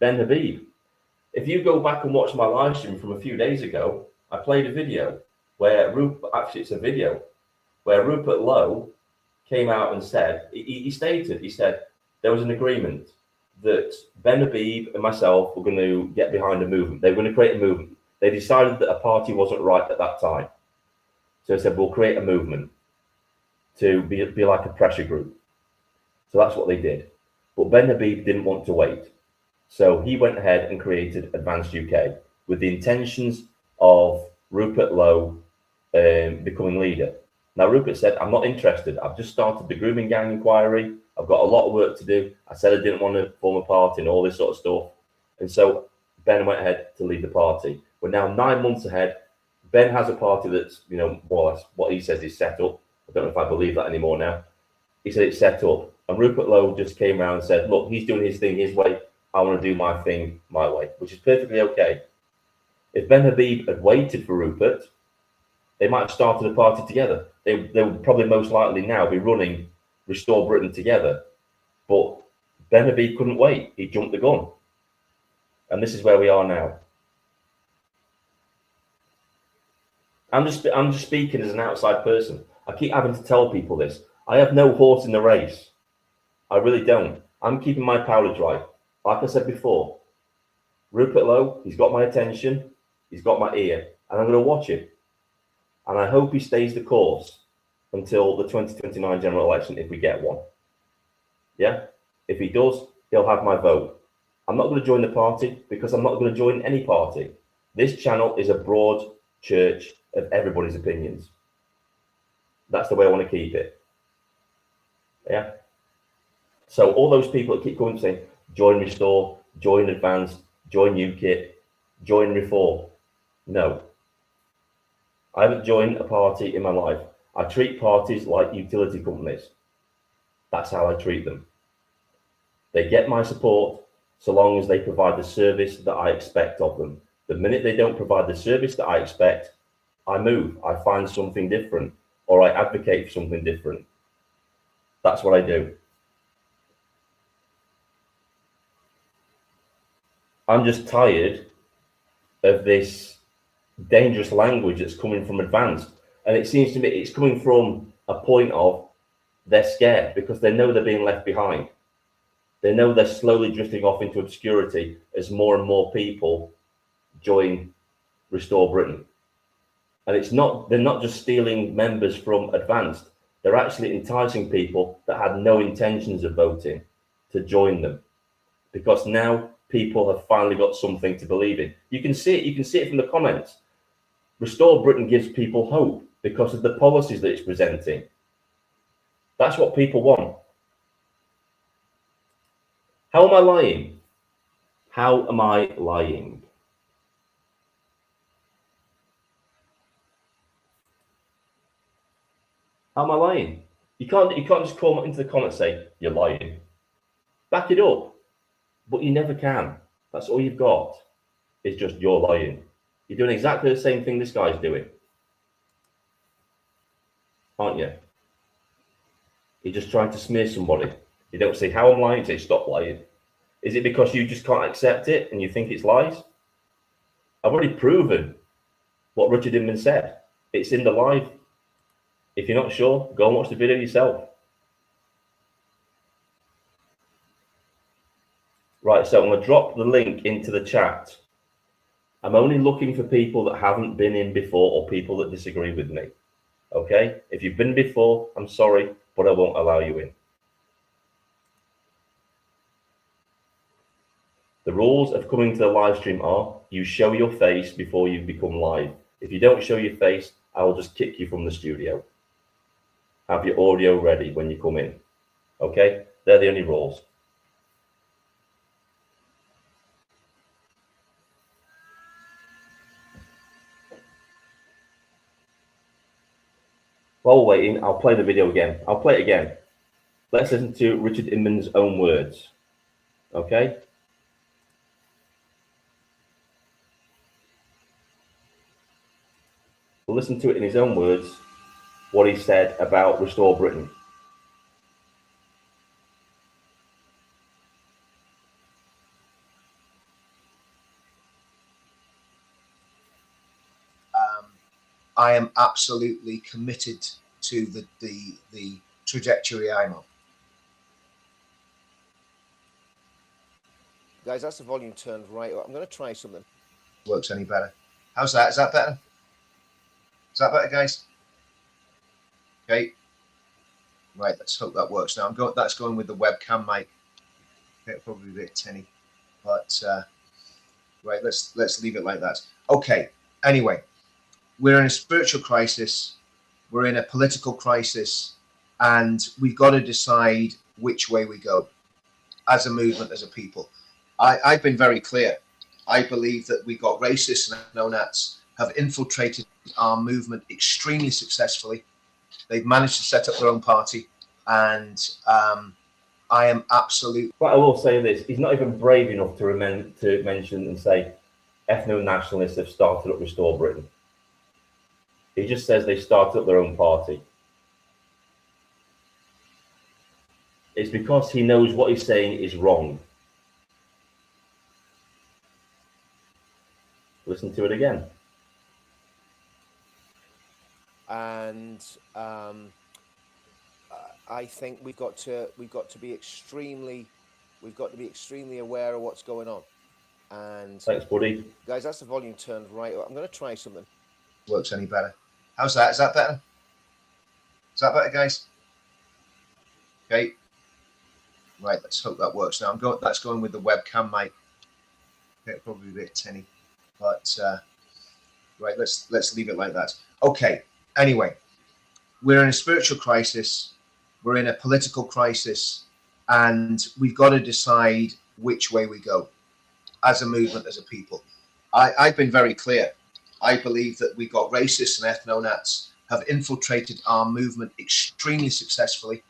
C: Habib. If you go back and watch my live stream from a few days ago, I played a video where it's a video where Rupert Lowe came out and said, he said there was an agreement that Ben Habib and myself were going to get behind a movement. They were going to create a movement. They decided that a party wasn't right at that time. So they said, we'll create a movement to be like a pressure group. So that's what they did. But Ben Habib didn't want to wait. So he went ahead and created Advanced UK with the intentions of Rupert Lowe becoming leader. Now, Rupert said, I'm not interested. I've just started the grooming gang inquiry. I've got a lot of work to do. I said I didn't want to form a party and all this sort of stuff. And so Ben went ahead to lead the party. We're now 9 months ahead. Ben has a party that's, more or less what he says is set up. I don't know if I believe that anymore now. He said it's set up. And Rupert Lowe just came around and said, look, he's doing his thing his way. I want to do my thing my way, which is perfectly okay. If Ben Habib had waited for Rupert, they might have started a party together. They would probably most likely now be running Restore Britain together. But Ben Habib couldn't wait. He jumped the gun. And this is where we are now. I'm just speaking as an outside person. I keep having to tell people this. I have no horse in the race. I really don't. I'm keeping my powder dry. Like I said before, Rupert Lowe, he's got my attention. He's got my ear. And I'm going to watch him. And I hope he stays the course until the 2029 general election if we get one. Yeah? If he does, he'll have my vote. I'm not going to join the party because I'm not going to join any party. This channel is a broad church of everybody's opinions. That's the way I want to keep it. Yeah? So all those people that keep coming saying, join Restore, join Advanced, join UKIP, join Reform. No. I haven't joined a party in my life. I treat parties like utility companies. That's how I treat them. They get my support so long as they provide the service that I expect of them. The minute they don't provide the service that I expect, I move. I find something different, or I advocate for something different. That's what I do. I'm just tired of this dangerous language that's coming from Advanced. And it seems to me it's coming from a point of they're scared because they know they're being left behind. They know they're slowly drifting off into obscurity as more and more people join Restore Britain. And they're not just stealing members from Advanced. They're actually enticing people that had no intentions of voting to join them. Because now people have finally got something to believe in. You can see it. You can see it from the comments. Restore Britain gives people hope because of the policies that it's presenting. That's what people want. How am I lying? How am I lying? How am I lying? You can't just come into the comments and say, you're lying. Back it up. But you never can. That's all you've got. It's just you're lying. You're doing exactly the same thing this guy's doing. Aren't you? You're just trying to smear somebody. You don't say, how I'm lying, you say, stop lying. Is it because you just can't accept it and you think it's lies? I've already proven what Richard Inman said. It's in the live. If you're not sure, go and watch the video yourself. Right, so I'm going to drop the link into the chat. I'm only looking for people that haven't been in before or people that disagree with me. Okay? If you've been before, I'm sorry, but I won't allow you in. The rules of coming to the live stream are you show your face before you become live. If you don't show your face, I will just kick you from the studio. Have your audio ready when you come in. Okay? They're the only rules. While we're waiting, I'll play the video again. I'll play it again. Let's listen to Richard Inman's own words. Okay? We'll listen to it in his own words, what he said about Restore Britain.
D: I am absolutely committed to the trajectory I'm on. Guys, that's the volume turned right up. I'm going to try something. Works any better? How's that? Is that better? Is that better, guys? Okay. Right. Let's hope that works. Now that's going with the webcam mic. It'll probably be a bit tinny, but right. Let's leave it like that. Okay. Anyway, we're in a spiritual crisis. We're in a political crisis, and we've got to decide which way we go as a movement, as a people. I've been very clear. I believe that we got racists and ethno-nats have infiltrated our movement extremely successfully. They've managed to set up their own party, and I am absolutely.
C: But I will say this: he's not even brave enough to mention and say ethno-nationalists have started up Restore Britain. He just says they started up their own party. It's because he knows what he's saying is wrong. Listen to it again.
D: And I think we've got to be extremely aware of what's going on. And
C: thanks, buddy.
D: Guys, that's the volume turned right up. I'm going to try something. Works any better? How's that? Is that better? Is that better, guys? Okay. Right. Let's hope that works. Now that's going with the webcam mic. It'll probably be a bit tinny, but right. Let's leave it like that. Okay. Anyway, we're in a spiritual crisis. We're in a political crisis, and we've got to decide which way we go as a movement, as a people. I've been very clear. I believe that we got racists and ethno-nats have infiltrated our movement extremely successfully.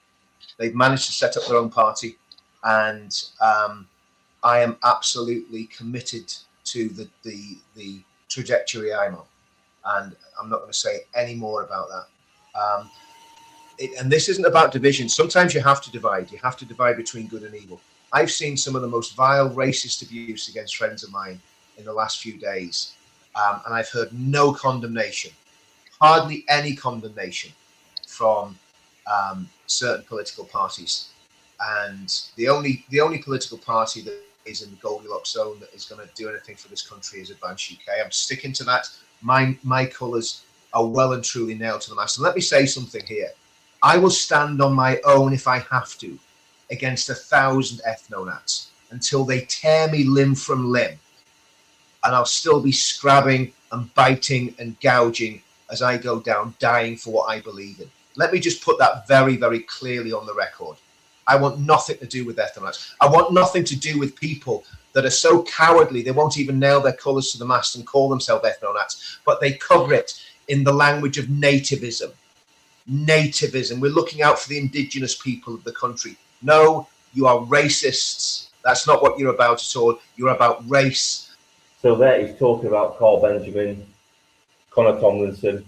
D: They've managed to set up their own party, and I am absolutely committed to the trajectory I'm on. And I'm not going to say any more about that. And this isn't about division. Sometimes you have to divide. You have to divide between good and evil. I've seen some of the most vile racist abuse against friends of mine in the last few days. And I've heard no condemnation, hardly any condemnation from certain political parties. And the only political party that is in the Goldilocks zone that is going to do anything for this country is Advance UK. I'm sticking to that. My colours are well and truly nailed to the mast. And let me say something here. I will stand on my own if I have to against 1,000 ethno-nats until they tear me limb from limb. And I'll still be scrabbing and biting and gouging as I go down, dying for what I believe in. Let me just put that very, very clearly on the record. I want nothing to do with ethno-nats. I want nothing to do with people that are so cowardly they won't even nail their colours to the mast and call themselves ethno-nats, but they cover it in the language of nativism. Nativism. We're looking out for the indigenous people of the country. No, you are racists. That's not what you're about at all. You're about race.
C: So there he's talking about Carl Benjamin, Connor Tomlinson,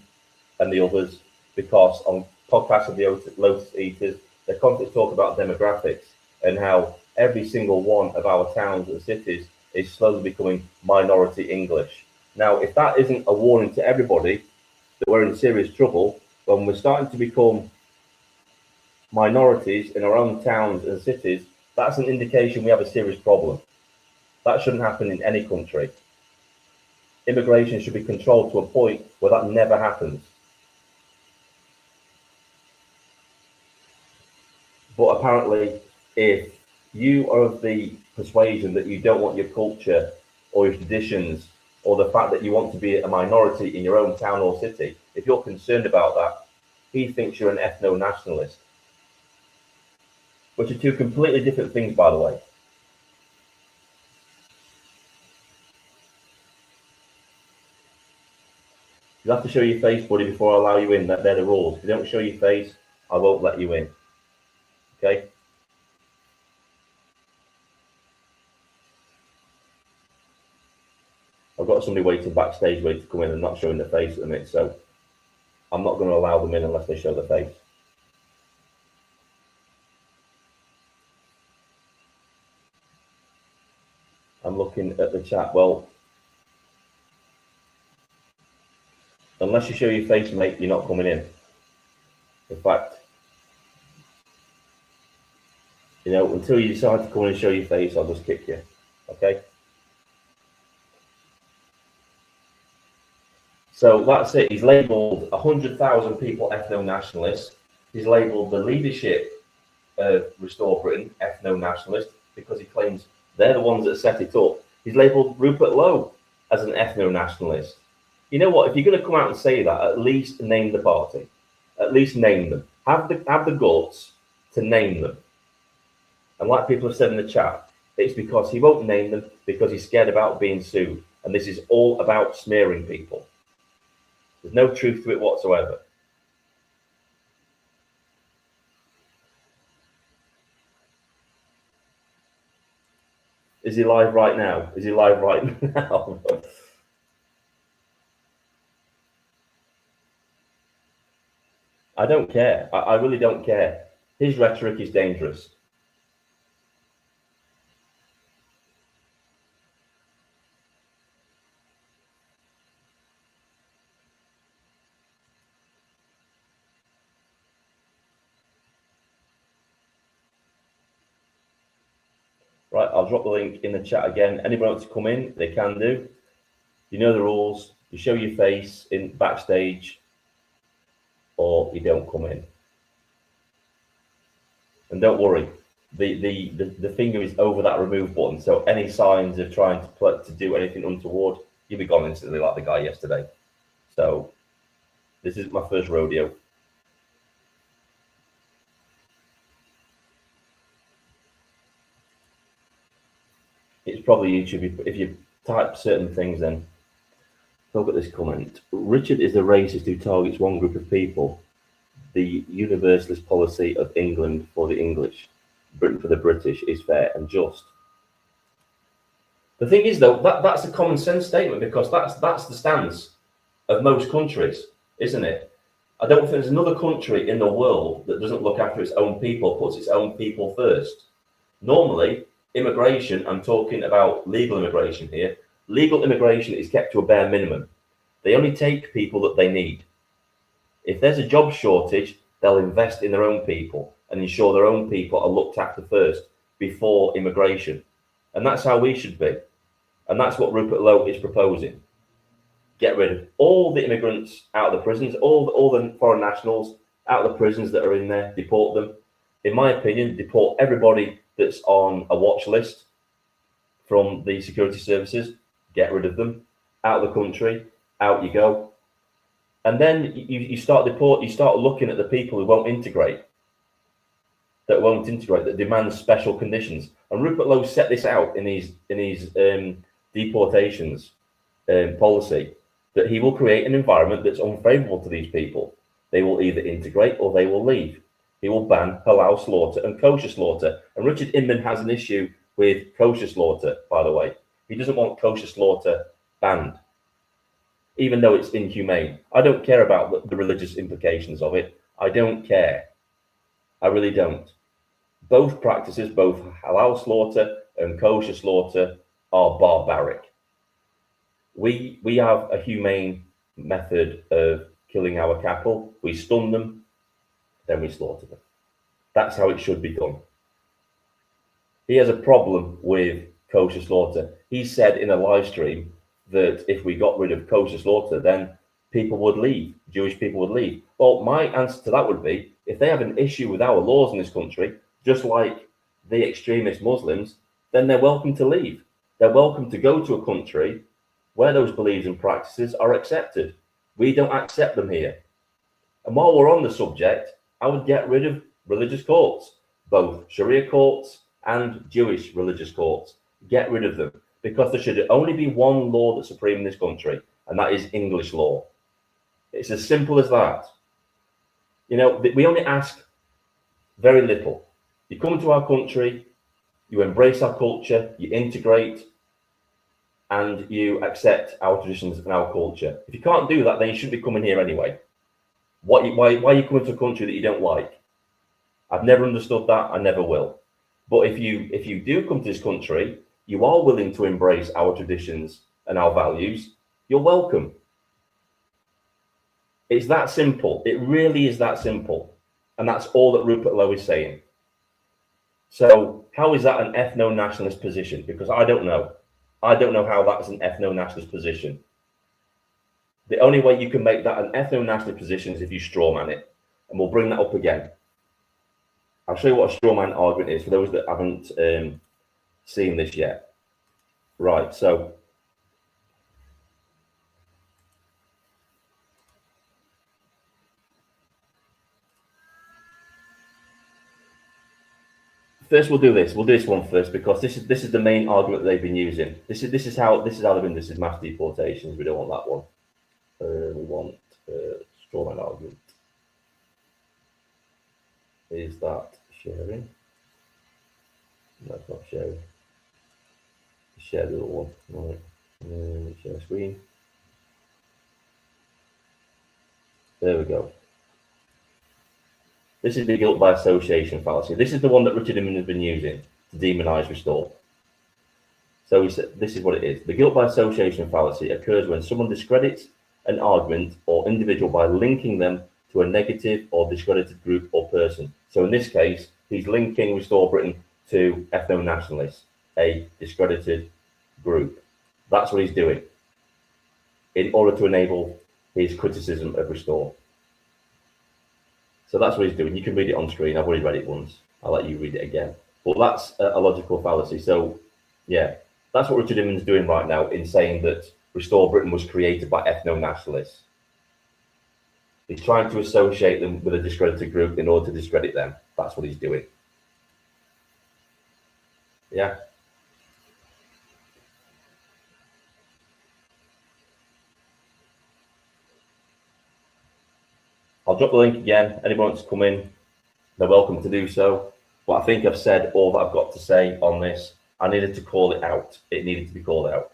C: and the others, because on podcasts of the Lotus Eaters, they constantly talk about demographics and how every single one of our towns and cities is slowly becoming minority English. Now, if that isn't a warning to everybody that we're in serious trouble, when we're starting to become minorities in our own towns and cities, that's an indication we have a serious problem. That shouldn't happen in any country. Immigration should be controlled to a point where that never happens. But apparently, if you are of the persuasion that you don't want your culture or your traditions or the fact that you want to be a minority in your own town or city, if you're concerned about that, he thinks you're an ethno-nationalist, which are two completely different things, by the way. You have to show your face, buddy, before I allow you in. They're the rules. If you don't show your face, I won't let you in. Okay? I've got somebody waiting backstage ready to come in and not showing their face at the minute, so I'm not going to allow them in unless they show their face. I'm looking at the chat. Well, unless you show your face, mate, you're not coming in. In fact, you know, until you decide to come in and show your face, I'll just kick you. Okay? So that's it. He's labelled 100,000 people ethno-nationalists. He's labelled the leadership of Restore Britain ethno-nationalist because he claims they're the ones that set it up. He's labelled Rupert Lowe as an ethno-nationalist. You know what? If you're going to come out and say that, at least name the party. At least name them. Have the guts to name them. And like people have said in the chat, it's because he won't name them because he's scared about being sued. And this is all about smearing people. There's no truth to it whatsoever. Is he live right now? Is he live right now? I don't care. I really don't care. His rhetoric is dangerous. Right, I'll drop the link in the chat again. Anybody wants to come in, they can do. You know the rules. You show your face in backstage, or you don't come in. And don't worry, the finger is over that remove button. So any signs of trying to do anything untoward, you'll be gone instantly, like the guy yesterday. So this is my first rodeo. It's probably YouTube. If you type certain things, then look at this comment. Richard is the racist who targets one group of people. The universalist policy of England for the English, Britain for the British is fair and just. The thing is, though, that's a common sense statement because that's the stance of most countries, isn't it? I don't think there's another country in the world that doesn't look after its own people, puts its own people first. Normally, immigration, I'm talking about legal immigration here, legal immigration is kept to a bare minimum. They only take people that they need. If there's a job shortage, they'll invest in their own people and ensure their own people are looked after first before immigration. And that's how we should be. And that's what Rupert Lowe is proposing. Get rid of all the immigrants out of the prisons, all the foreign nationals out of the prisons that are in there, deport them. In my opinion, deport everybody that's on a watch list from the security services, get rid of them, out of the country, out you go. And then you start looking at the people who won't integrate, that demand special conditions. And Rupert Lowe set this out in his deportations policy, that he will create an environment that's unfavourable to these people. They will either integrate or they will leave. He will ban halal slaughter and kosher slaughter. And Richard Inman has an issue with kosher slaughter, by the way. He doesn't want kosher slaughter banned, even though it's inhumane. I don't care about the religious implications of it. I don't care. I really don't. Both practices, both halal slaughter and kosher slaughter, are barbaric. We have a humane method of killing our cattle. We stun them, then we slaughter them. That's how it should be done. He has a problem with kosher slaughter. he said in a live stream that if we got rid of kosher slaughter, then people would leave, Jewish people would leave. Well, my answer to that would be, if they have an issue with our laws in this country, just like the extremist Muslims, then they're welcome to leave. They're welcome to go to a country where those beliefs and practices are accepted. We don't accept them here. And while we're on the subject, I would get rid of religious courts, both Sharia courts and Jewish religious courts. Get rid of them, because there should only be one law that's supreme in this country, and that is English law. It's as simple as that. You know, we only ask very little. You come to our country, you embrace our culture, you integrate, and you accept our traditions and our culture. If you can't do that, then you shouldn't be coming here anyway. Why are you coming to a country that you don't like? I've never understood that. I never will. But if you do come to this country, you are willing to embrace our traditions and our values, you're welcome. It's that simple. It really is that simple. And that's all that Rupert Lowe is saying. So how is that an ethno-nationalist position? Because I don't know. I don't know how that's an ethno-nationalist position. The only way you can make that an ethno-nationalist position is if you strawman it. And we'll bring that up again. I'll show you what a strawman argument is for those that haven't seen this yet. Right, so first we'll do this. We'll do this one first, because this is the main argument that they've been using. This is how they've been. This is mass deportations. We don't want that one. We want strawman argument. Is that sharing? No, it's not sharing. Share the other one. Right. Share screen. There we go. This is the guilt by association fallacy. This is the one that Richard Inman has been using to demonize Restore. So he said, this is what it is. The guilt by association fallacy occurs when someone discredits an argument or individual by linking them to a negative or discredited group or person. So in this case, he's linking Restore Britain to ethno-nationalists, a discredited group. That's what he's doing in order to enable his criticism of Restore. So that's what he's doing. You can read it on screen. I've already read it once. I'll let you read it again. But that's a logical fallacy. So, yeah, that's what Richard Inman's doing right now in saying that Restore Britain was created by ethno-nationalists. He's trying to associate them with a discredited group in order to discredit them. That's what he's doing. Yeah. I'll drop the link again. Anyone wants to come in, they're welcome to do so. But I think I've said all that I've got to say on this. I needed to call it out. It needed to be called out.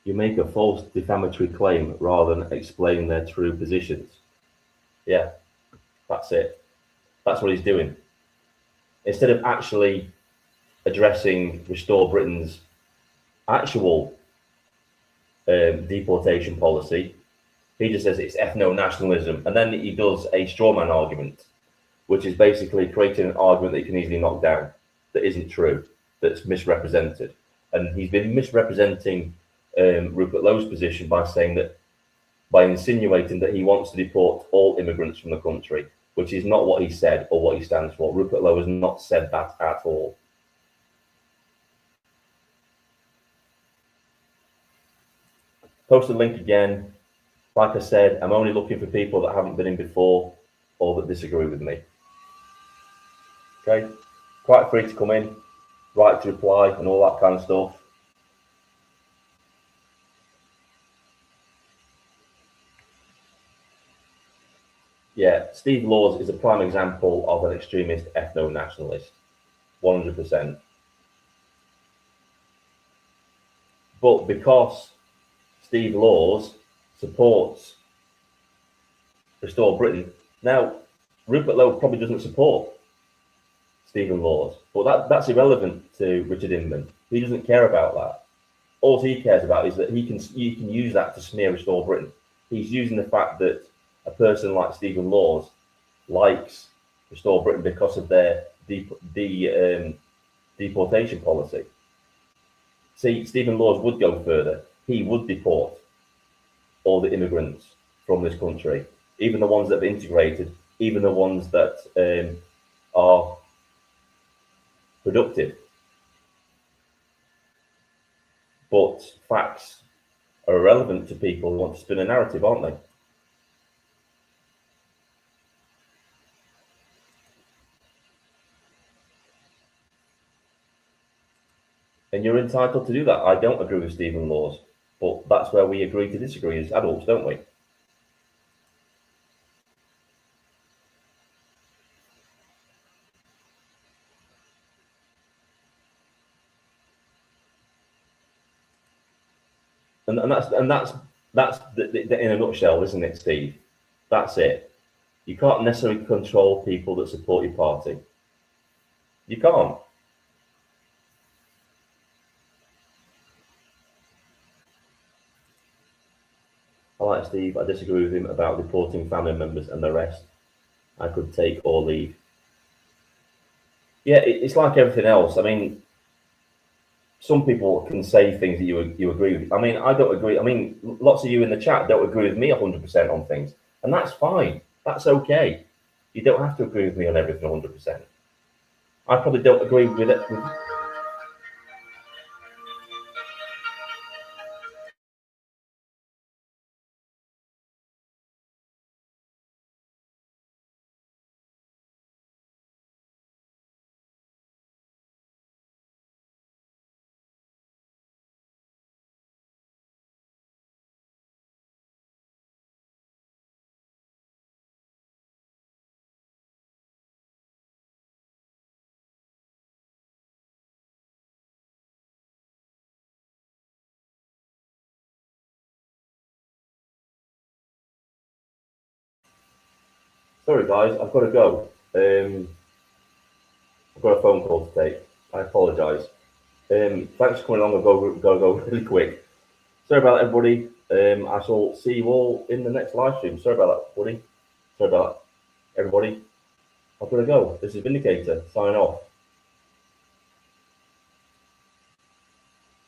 C: You make a false defamatory claim rather than explain their true positions. Yeah, that's it. That's what he's doing. Instead of actually addressing Restore Britain's actual deportation policy, he just says it's ethno-nationalism. And then he does a strawman argument, which is basically creating an argument that you can easily knock down, that isn't true, that's misrepresented. And he's been misrepresenting Rupert Lowe's position by insinuating that he wants to deport all immigrants from the country, which is not what he said or what he stands for. Rupert Lowe has not said that at all. Post the link again. Like I said, I'm only looking for people that haven't been in before or that disagree with me. Okay? Quite free to come in, right to reply and all that kind of stuff. Yeah, Steve Laws is a prime example of an extremist ethno-nationalist, 100%. But because Steve Laws supports Restore Britain, now Rupert Lowe probably doesn't support Stephen Laws, but that's irrelevant to Richard Inman. He doesn't care about that. all he cares about is that you can use that to smear Restore Britain. He's using the fact that a person like Stephen Laws likes Restore Britain because of their deportation policy. See, Stephen Laws would go further. He would deport all the immigrants from this country, even the ones that have integrated, even the ones that are productive. But facts are irrelevant to people who want to spin a narrative, aren't they? And you're entitled to do that. I don't agree with Stephen Laws, but that's where we agree to disagree as adults, don't we? And that's in a nutshell, isn't it, Steve? That's it. You can't necessarily control people that support your party. You can't. I like Steve. I disagree with him about reporting family members and the rest. I could take or leave. Yeah, it's like everything else. I mean, some people can say things that you agree with. I mean, I don't agree. I mean, lots of you in the chat don't agree with me 100% on things, and that's fine. That's okay. You don't have to agree with me on everything 100%. I probably don't agree with it. Sorry, guys, I've got to go. I've got a phone call to take. I apologise. Thanks for coming along. I've got to go really quick. Sorry about that, everybody. I shall see you all in the next live stream. Sorry about that, buddy. Sorry about that, everybody. I've got to go. This is Vindicator, signing off.